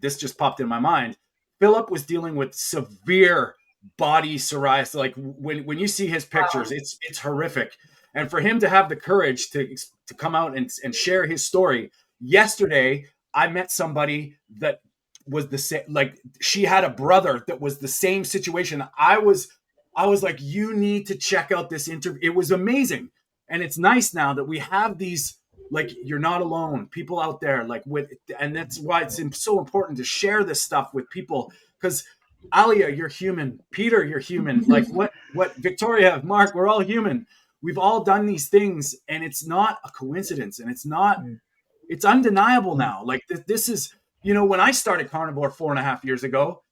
this just popped in my mind. Philip was dealing with severe body psoriasis. Like when you see his pictures, it's horrific. And for him to have the courage to come out and share his story. Yesterday, I met somebody that was the same, like she had a brother that was the same situation. I was like, you need to check out this interview. It was amazing. And it's nice now that we have these, like, you're not alone, people out there, like and that's why it's so important to share this stuff with people. Because Alia, you're human. Peter, you're human. Like what Victoria, Mark, we're all human. We've all done these things, and it's not a coincidence, and it's undeniable now. Like this is, when I started Carnivore 4.5 years ago,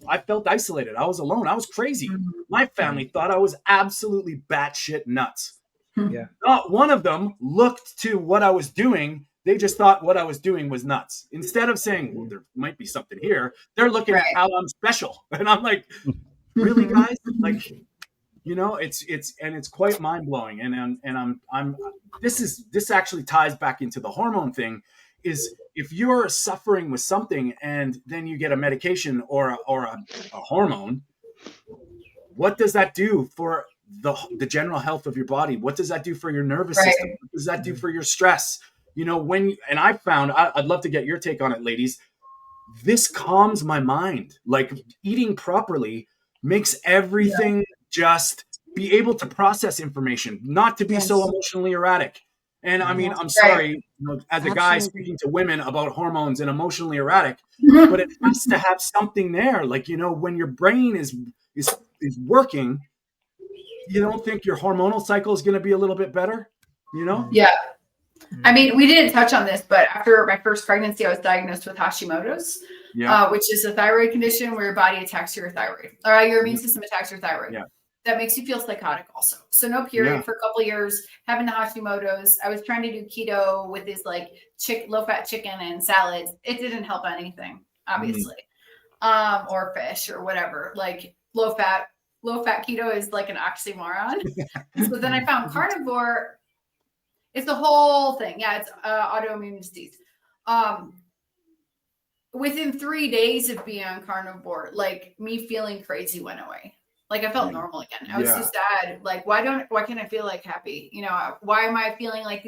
I felt isolated. I was alone. I was crazy. My family thought I was absolutely batshit nuts. Yeah. Not one of them looked to what I was doing. They just thought what I was doing was nuts. Instead of saying, well, there might be something here, they're looking at how I'm special. And I'm like, really, guys? Like, it's quite mind blowing. And this actually ties back into the hormone thing. Is if you're suffering with something and then you get a medication or a hormone, what does that do for the general health of your body? What does that do for your nervous system? What does that do for your stress? And I found, I'd love to get your take on it, ladies. This calms my mind. Like eating properly makes everything just be able to process information, not to be so emotionally erratic. And I mean, I'm sorry, as a guy speaking to women about hormones and emotionally erratic, but it has to have something there. Like, when your brain is working, you don't think your hormonal cycle is going to be a little bit better, Yeah. I mean, we didn't touch on this, but after my first pregnancy, I was diagnosed with Hashimoto's, which is a thyroid condition where your body attacks your thyroid, or your immune system attacks your thyroid. Yeah. That makes you feel psychotic also. So no period for a couple of years, having the Hashimoto's. I was trying to do keto with this like low-fat chicken and salads. It didn't help anything, obviously. Or fish or whatever. Like low-fat keto is like an oxymoron. So then I found carnivore. It's the whole thing. Yeah, it's autoimmune disease. Within 3 days of being on carnivore, like me feeling crazy went away. Like I felt normal again. I was so sad. Like, why can't I feel like happy? Why am I feeling like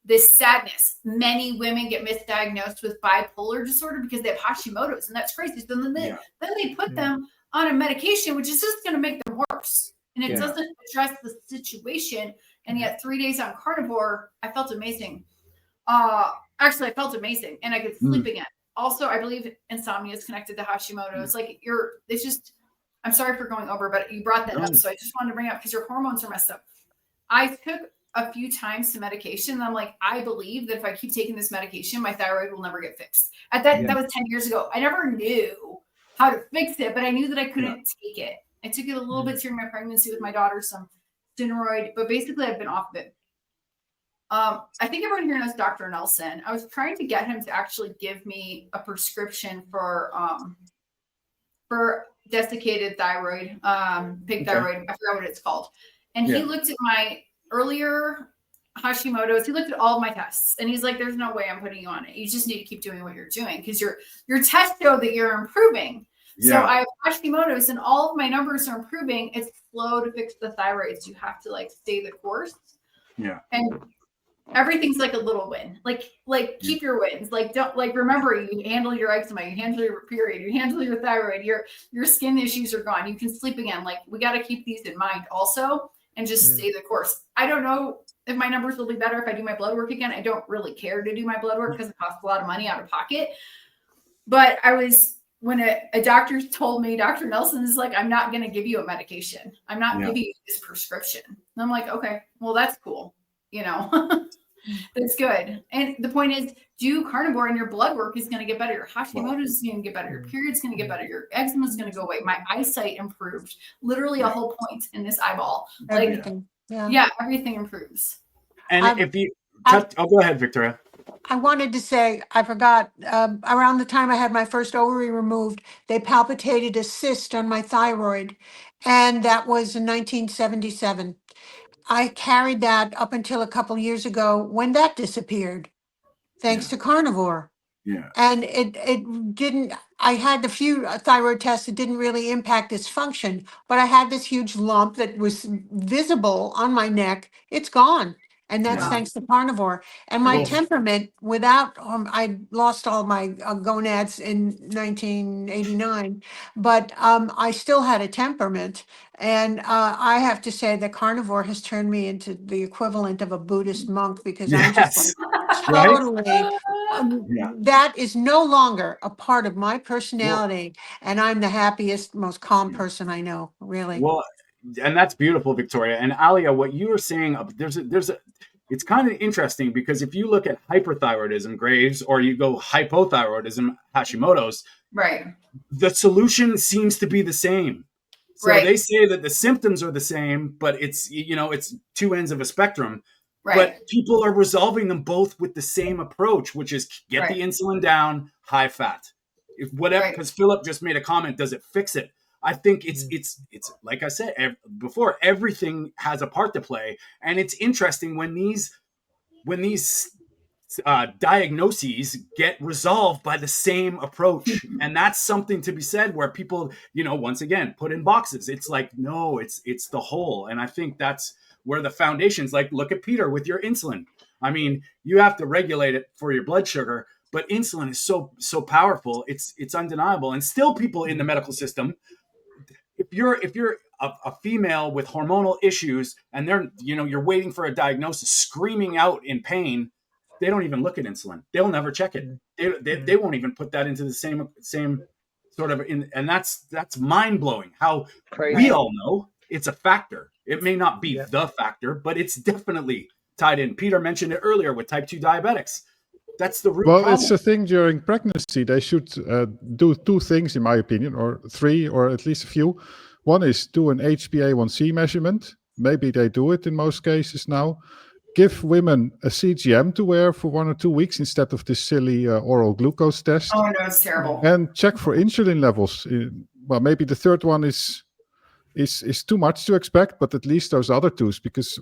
this sadness? Many women get misdiagnosed with bipolar disorder because they have Hashimoto's, and that's crazy. So then they put them on a medication, which is just going to make them worse. And it doesn't address the situation. And yet 3 days on carnivore, I felt amazing. Actually, I felt amazing, and I could sleep again. Also, I believe insomnia is connected to Hashimoto's. Like it's just, I'm sorry for going over, but you brought that up. So I just wanted to bring it up because your hormones are messed up. I took a few times some medication. And I'm like, I believe that if I keep taking this medication, my thyroid will never get fixed. That was 10 years ago. I never knew how to fix it, but I knew that I couldn't take it. I took it a little bit during my pregnancy with my daughter, some steroid, but basically I've been off of it. I think everyone here knows Dr. Nelson. I was trying to get him to actually give me a prescription for desiccated thyroid, pig thyroid. I forgot what it's called. And he looked at my earlier Hashimoto's. He looked at all of my tests, and he's like, "There's no way I'm putting you on it. You just need to keep doing what you're doing because your tests show that you're improving." So I have Hashimoto's, and all of my numbers are improving. It's slow to fix the thyroid, so you have to like stay the course. Yeah. And everything's like a little win. Like keep your wins. Like don't remember, you handle your eczema, you handle your period, you handle your thyroid, your skin issues are gone. You can sleep again. Like we got to keep these in mind also, and just stay the course. I don't know if my numbers will be better if I do my blood work again. I don't really care to do my blood work because it costs a lot of money out of pocket. But when a doctor told me, Dr. Nelson is like, I'm not going to give you a medication. I'm not giving you this prescription. And I'm like, okay, well, that's cool. That's good. And the point is, do carnivore and your blood work is going to get better. Your Hashimoto's is going to get better. Your period's going to get better. Your eczema is going to go away. My eyesight improved. Literally a whole point in this eyeball. Everything. Everything improves. And if you go ahead, Victoria. I wanted to say, I forgot, around the time I had my first ovary removed, they palpitated a cyst on my thyroid, and that was in 1977. I carried that up until a couple years ago when that disappeared, thanks to carnivore. Yeah. And it didn't, I had a few thyroid tests that didn't really impact its function, but I had this huge lump that was visible on my neck. It's gone. And that's Yeah. thanks to Carnivore. And my Well, temperament, without, I lost all my gonads in 1989, but I still had a temperament. And I have to say that Carnivore has turned me into the equivalent of a Buddhist monk, because I'm just yes. like Right? totally, Yeah. that is no longer a part of my Well, personality. And I'm the happiest, most calm person I know, really. well, and that's beautiful, Victoria. And Alia, what you were saying, it's kind of interesting, because if you look at hyperthyroidism, Graves, or you go hypothyroidism, Hashimoto's, Right. the solution seems to be the same. So Right. they say that the symptoms are the same, but it's, it's two ends of a spectrum. Right. But people are resolving them both with the same approach, which is get Right. the insulin down, high fat. If whatever, Right. because Philip just made a comment, does it fix it? I think it's like I said before, everything has a part to play, and it's interesting when these diagnoses get resolved by the same approach. And that's something to be said, where people, once again, put in boxes. It's like, no, it's the whole. And I think that's where the foundations, like, look at Peter with your insulin. I mean, you have to regulate it for your blood sugar, but insulin is so powerful. It's undeniable. And still, people in the medical system, if you're a female with hormonal issues, and they're, you're waiting for a diagnosis, screaming out in pain, they don't even look at insulin. They'll never check it. They won't even put that into the same sort of and that's mind blowing. How we all know it's a factor. It may not be the factor, but it's definitely tied in. Peter mentioned it earlier with type 2 diabetics. That's the root problem. It's a thing during pregnancy. They should do two things, in my opinion, or three, or at least a few. One is do an HbA1c measurement. Maybe they do it in most cases now. Give women a CGM to wear for 1 or 2 weeks instead of this silly oral glucose test. Oh, no, it's terrible. And check for insulin levels. Well, maybe the third one is too much to expect, but at least those other two, because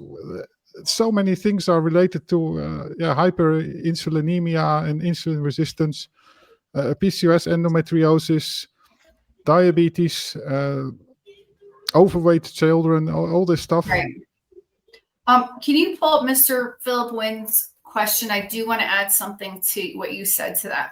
so many things are related to hyperinsulinemia and insulin resistance, PCOS, endometriosis, diabetes, overweight children, all this stuff. Right. Can you pull up Mr. Philip Wynn's question? I do want to add something to what you said to that.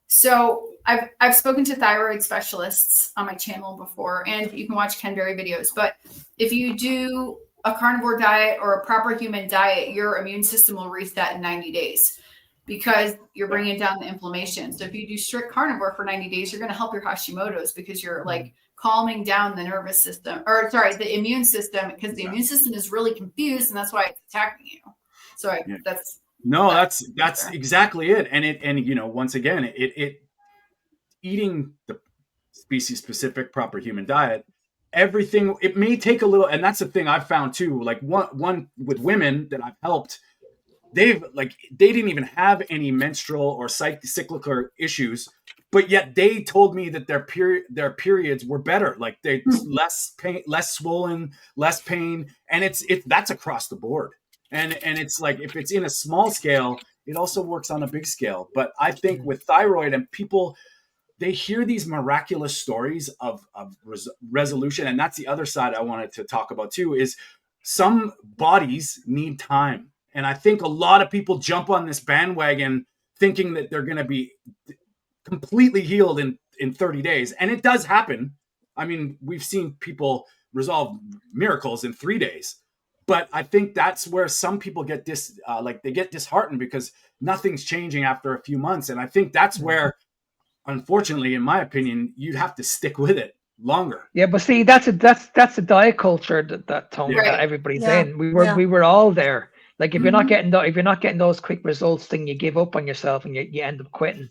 So I've spoken to thyroid specialists on my channel before, and you can watch Ken Berry videos. But if you do a carnivore diet or a proper human diet, your immune system will reset in 90 days because you're bringing down the inflammation. So if you do strict carnivore for 90 days, you're going to help your Hashimoto's, because you're like calming down the nervous system, or sorry, the immune system, because the immune system is really confused, and that's why it's attacking you. So that's exactly it. And once again, it eating the species specific proper human diet, everything, it may take a little, and that's the thing I've found too. Like one with women that I've helped, they didn't even have any menstrual or cyclical issues, but yet they told me that their periods were better. Like they less pain, less swollen, less pain, and that's across the board. And it's like, if it's in a small scale, it also works on a big scale. But I think with thyroid, and people, they hear these miraculous stories of resolution, and that's the other side I wanted to talk about too. Is some bodies need time. And I think a lot of people jump on this bandwagon thinking that they're going to be completely healed in 30 days. And it does happen. I mean, we've seen people resolve miracles in 3 days. But I think that's where some people get they get disheartened because nothing's changing after a few months. And I think that's where, unfortunately, in my opinion, you'd have to stick with it longer. Yeah, but see, that's a diet culture that Tony, that everybody's in. We were all there. Like if you're not getting those quick results, then you give up on yourself and you end up quitting.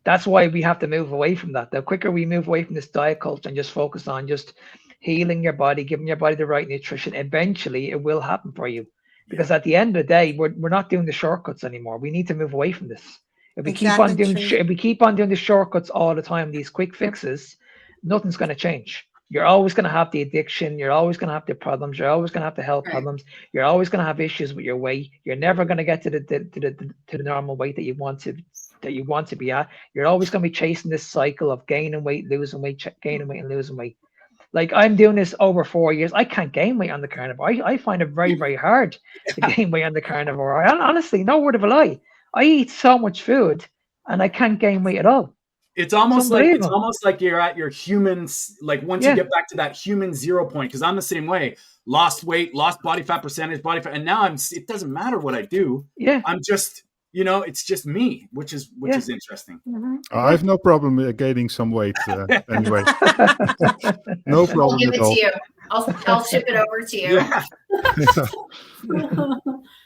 That's why we have to move away from that. The quicker we move away from this diet culture and just focus on just healing your body, giving your body the right nutrition, eventually it will happen for you. Because at the end of the day, we're not doing the shortcuts anymore. We need to move away from this. If we keep on doing the shortcuts all the time, these quick fixes, nothing's going to change. You're always going to have the addiction. You're always going to have the problems. You're always going to have the health problems. You're always going to have issues with your weight. You're never going to get to the normal weight that you want to that you want to be at, you're always going to be chasing this cycle of gaining weight, losing weight, gaining weight, and losing weight. Like I'm doing this over 4 years. I can't gain weight on the carnivore. I find it very, very hard to gain weight on the carnivore. Honestly, no word of a lie. I eat so much food and I can't gain weight at all. It's almost like you're at your humans, like once you get back to that human 0 point, because I'm the same way. Lost weight, lost body fat percentage, and now it doesn't matter what I do. Yeah. I'm just, it's just me, which is interesting. Mm-hmm. I have no problem gaining some weight anyway. No problem I'll give at it all. to you. I'll ship it over to you. Yeah.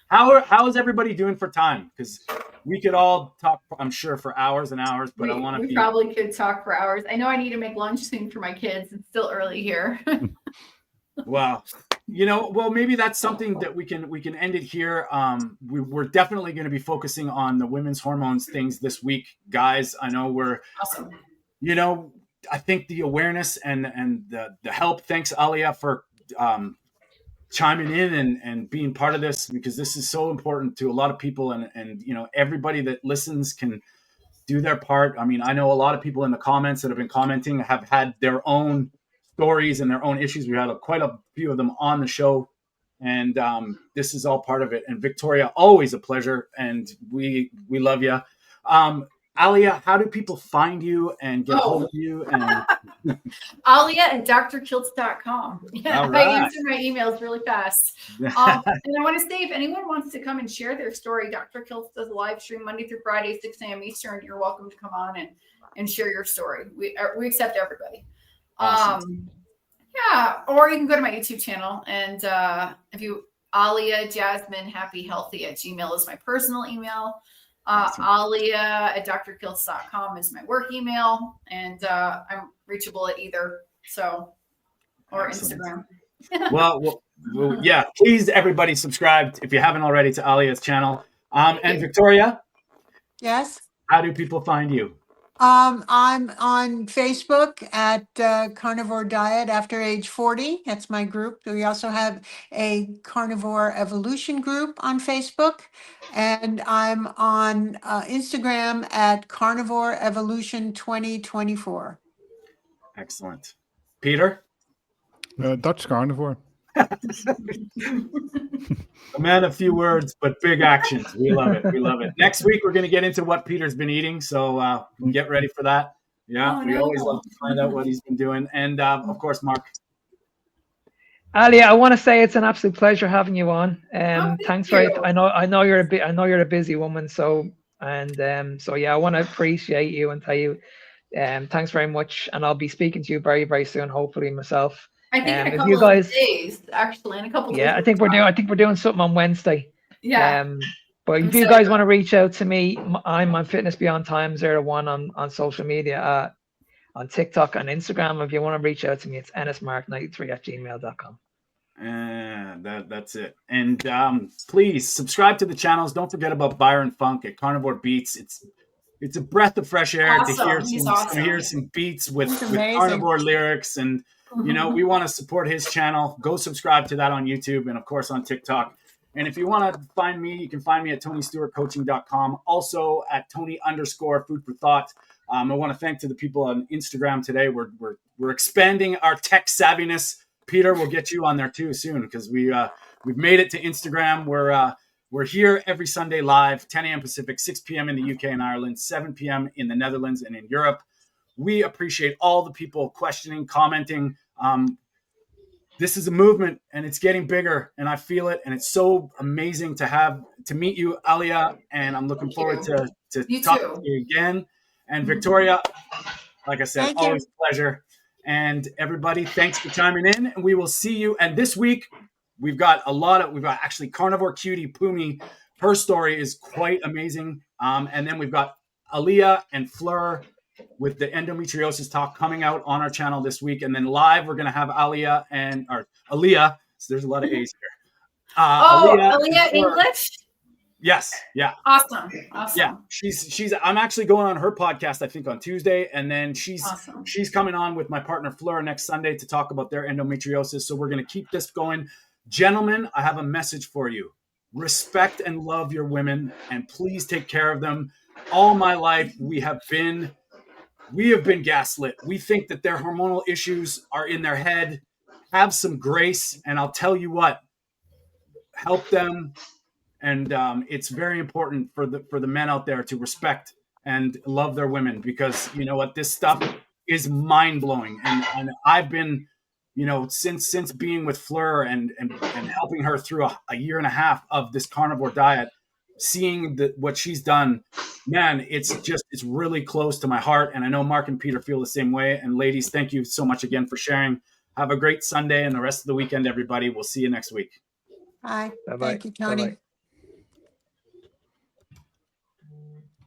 How is everybody doing for time? Because we could all talk, I'm sure, for hours and hours, but we probably could talk for hours. I know I need to make lunch soon for my kids. It's still early here. Wow. Well, maybe that's something that we can end it here. We're definitely going to be focusing on the women's hormones things this week, guys. I know we're awesome. I think the awareness and the help. Thanks, Alia, for chiming in and being part of this, because this is so important to a lot of people, and everybody that listens can do their part. I mean, I know a lot of people in the comments that have been commenting have had their own stories and their own issues. We had quite a few of them on the show, and this is all part of it. And Victoria, always a pleasure, and we love you. Alia, how do people find you and get hold of you? And Alia at drkiltz.com. Yeah, right. I answer my emails really fast. And I want to say, if anyone wants to come and share their story, Dr. Kiltz does a live stream Monday through Friday, 6 a.m. Eastern. You're welcome to come on and share your story. We accept everybody. Awesome. Yeah, or you can go to my YouTube channel, and if you Alia Jasmine Happy Healthy at Gmail is my personal email. Awesome. Alia at drkiltz.com is my work email, and I'm reachable at either, or Excellent. Instagram. well, yeah, please everybody subscribe if you haven't already to Alia's channel. And Victoria, Yes. how do people find you? I'm on Facebook at Carnivore Diet After Age 40. That's my group. We also have a Carnivore Evolution group on Facebook. And I'm on Instagram at Carnivore Evolution 2024. Excellent. Peter? Dutch Carnivore. A man of few words, but big actions. We love it. We love it. Next week, we're going to get into what Peter's been eating. So get ready for that. Yeah, we always love to find out what he's been doing. And of course, Mark. Alia, I want to say it's an absolute pleasure having you on. Thanks for it. I know you're a busy woman. So yeah, I want to appreciate you and tell you, thanks very much. And I'll be speaking to you very, very soon, hopefully myself. I think in a couple of days, actually, in a couple of days. Yeah, I think we're doing something on Wednesday. Yeah. But if you guys want to reach out to me, I'm on Fitness Beyond Time 01 on social media, on TikTok and Instagram. If you want to reach out to me, it's nsmark93@gmail.com. That's it. And please subscribe to the channels. Don't forget about Byron Funk at Carnivore Beats. It's a breath of fresh air to hear some beats with carnivore lyrics. And we want to support his channel. Go subscribe to that on YouTube and of course on TikTok. And if you want to find me, you can find me at TonyStewartCoaching.com. Also at Tony_Food for Thought. I want to thank to the people on Instagram today. We're expanding our tech savviness. Peter, we'll get you on there too soon, because we've made it to Instagram. We're here every Sunday live, 10 a.m. Pacific, 6 p.m. in the UK and Ireland, 7 p.m. in the Netherlands and in Europe. We appreciate all the people questioning, commenting. This is a movement and it's getting bigger, and I feel it. And it's so amazing to meet you, Alia. And I'm looking forward to talking to you again. And Victoria, like I said, always a pleasure. And everybody, thanks for chiming in. And we will see you. And this week, we've got actually Carnivore Cutie Pumi. Her story is quite amazing. And then we've got Alia and Fleur with the endometriosis talk coming out on our channel this week. And then live, we're going to have Alia. So there's a lot of A's here. Alia English? Yes. Yeah. Awesome. Yeah. I'm actually going on her podcast, I think on Tuesday. And then she's coming on with my partner Fleur next Sunday to talk about their endometriosis. So we're going to keep this going. Gentlemen, I have a message for you. Respect and love your women, and please take care of them. all my life we have been gaslit. We think that their hormonal issues are in their head. Have some grace, and I'll tell you what, help them. And it's very important for the men out there to respect and love their women, because you know what, this stuff is mind blowing. And I've been, since being with Fleur and helping her through a year and a half of this carnivore diet, seeing what she's done, man, it's really close to my heart. And I know Mark and Peter feel the same way. And ladies, thank you so much again for sharing. Have a great Sunday and the rest of the weekend, everybody. We'll see you next week. Bye. Bye-bye. Thank you, Tony. Bye-bye.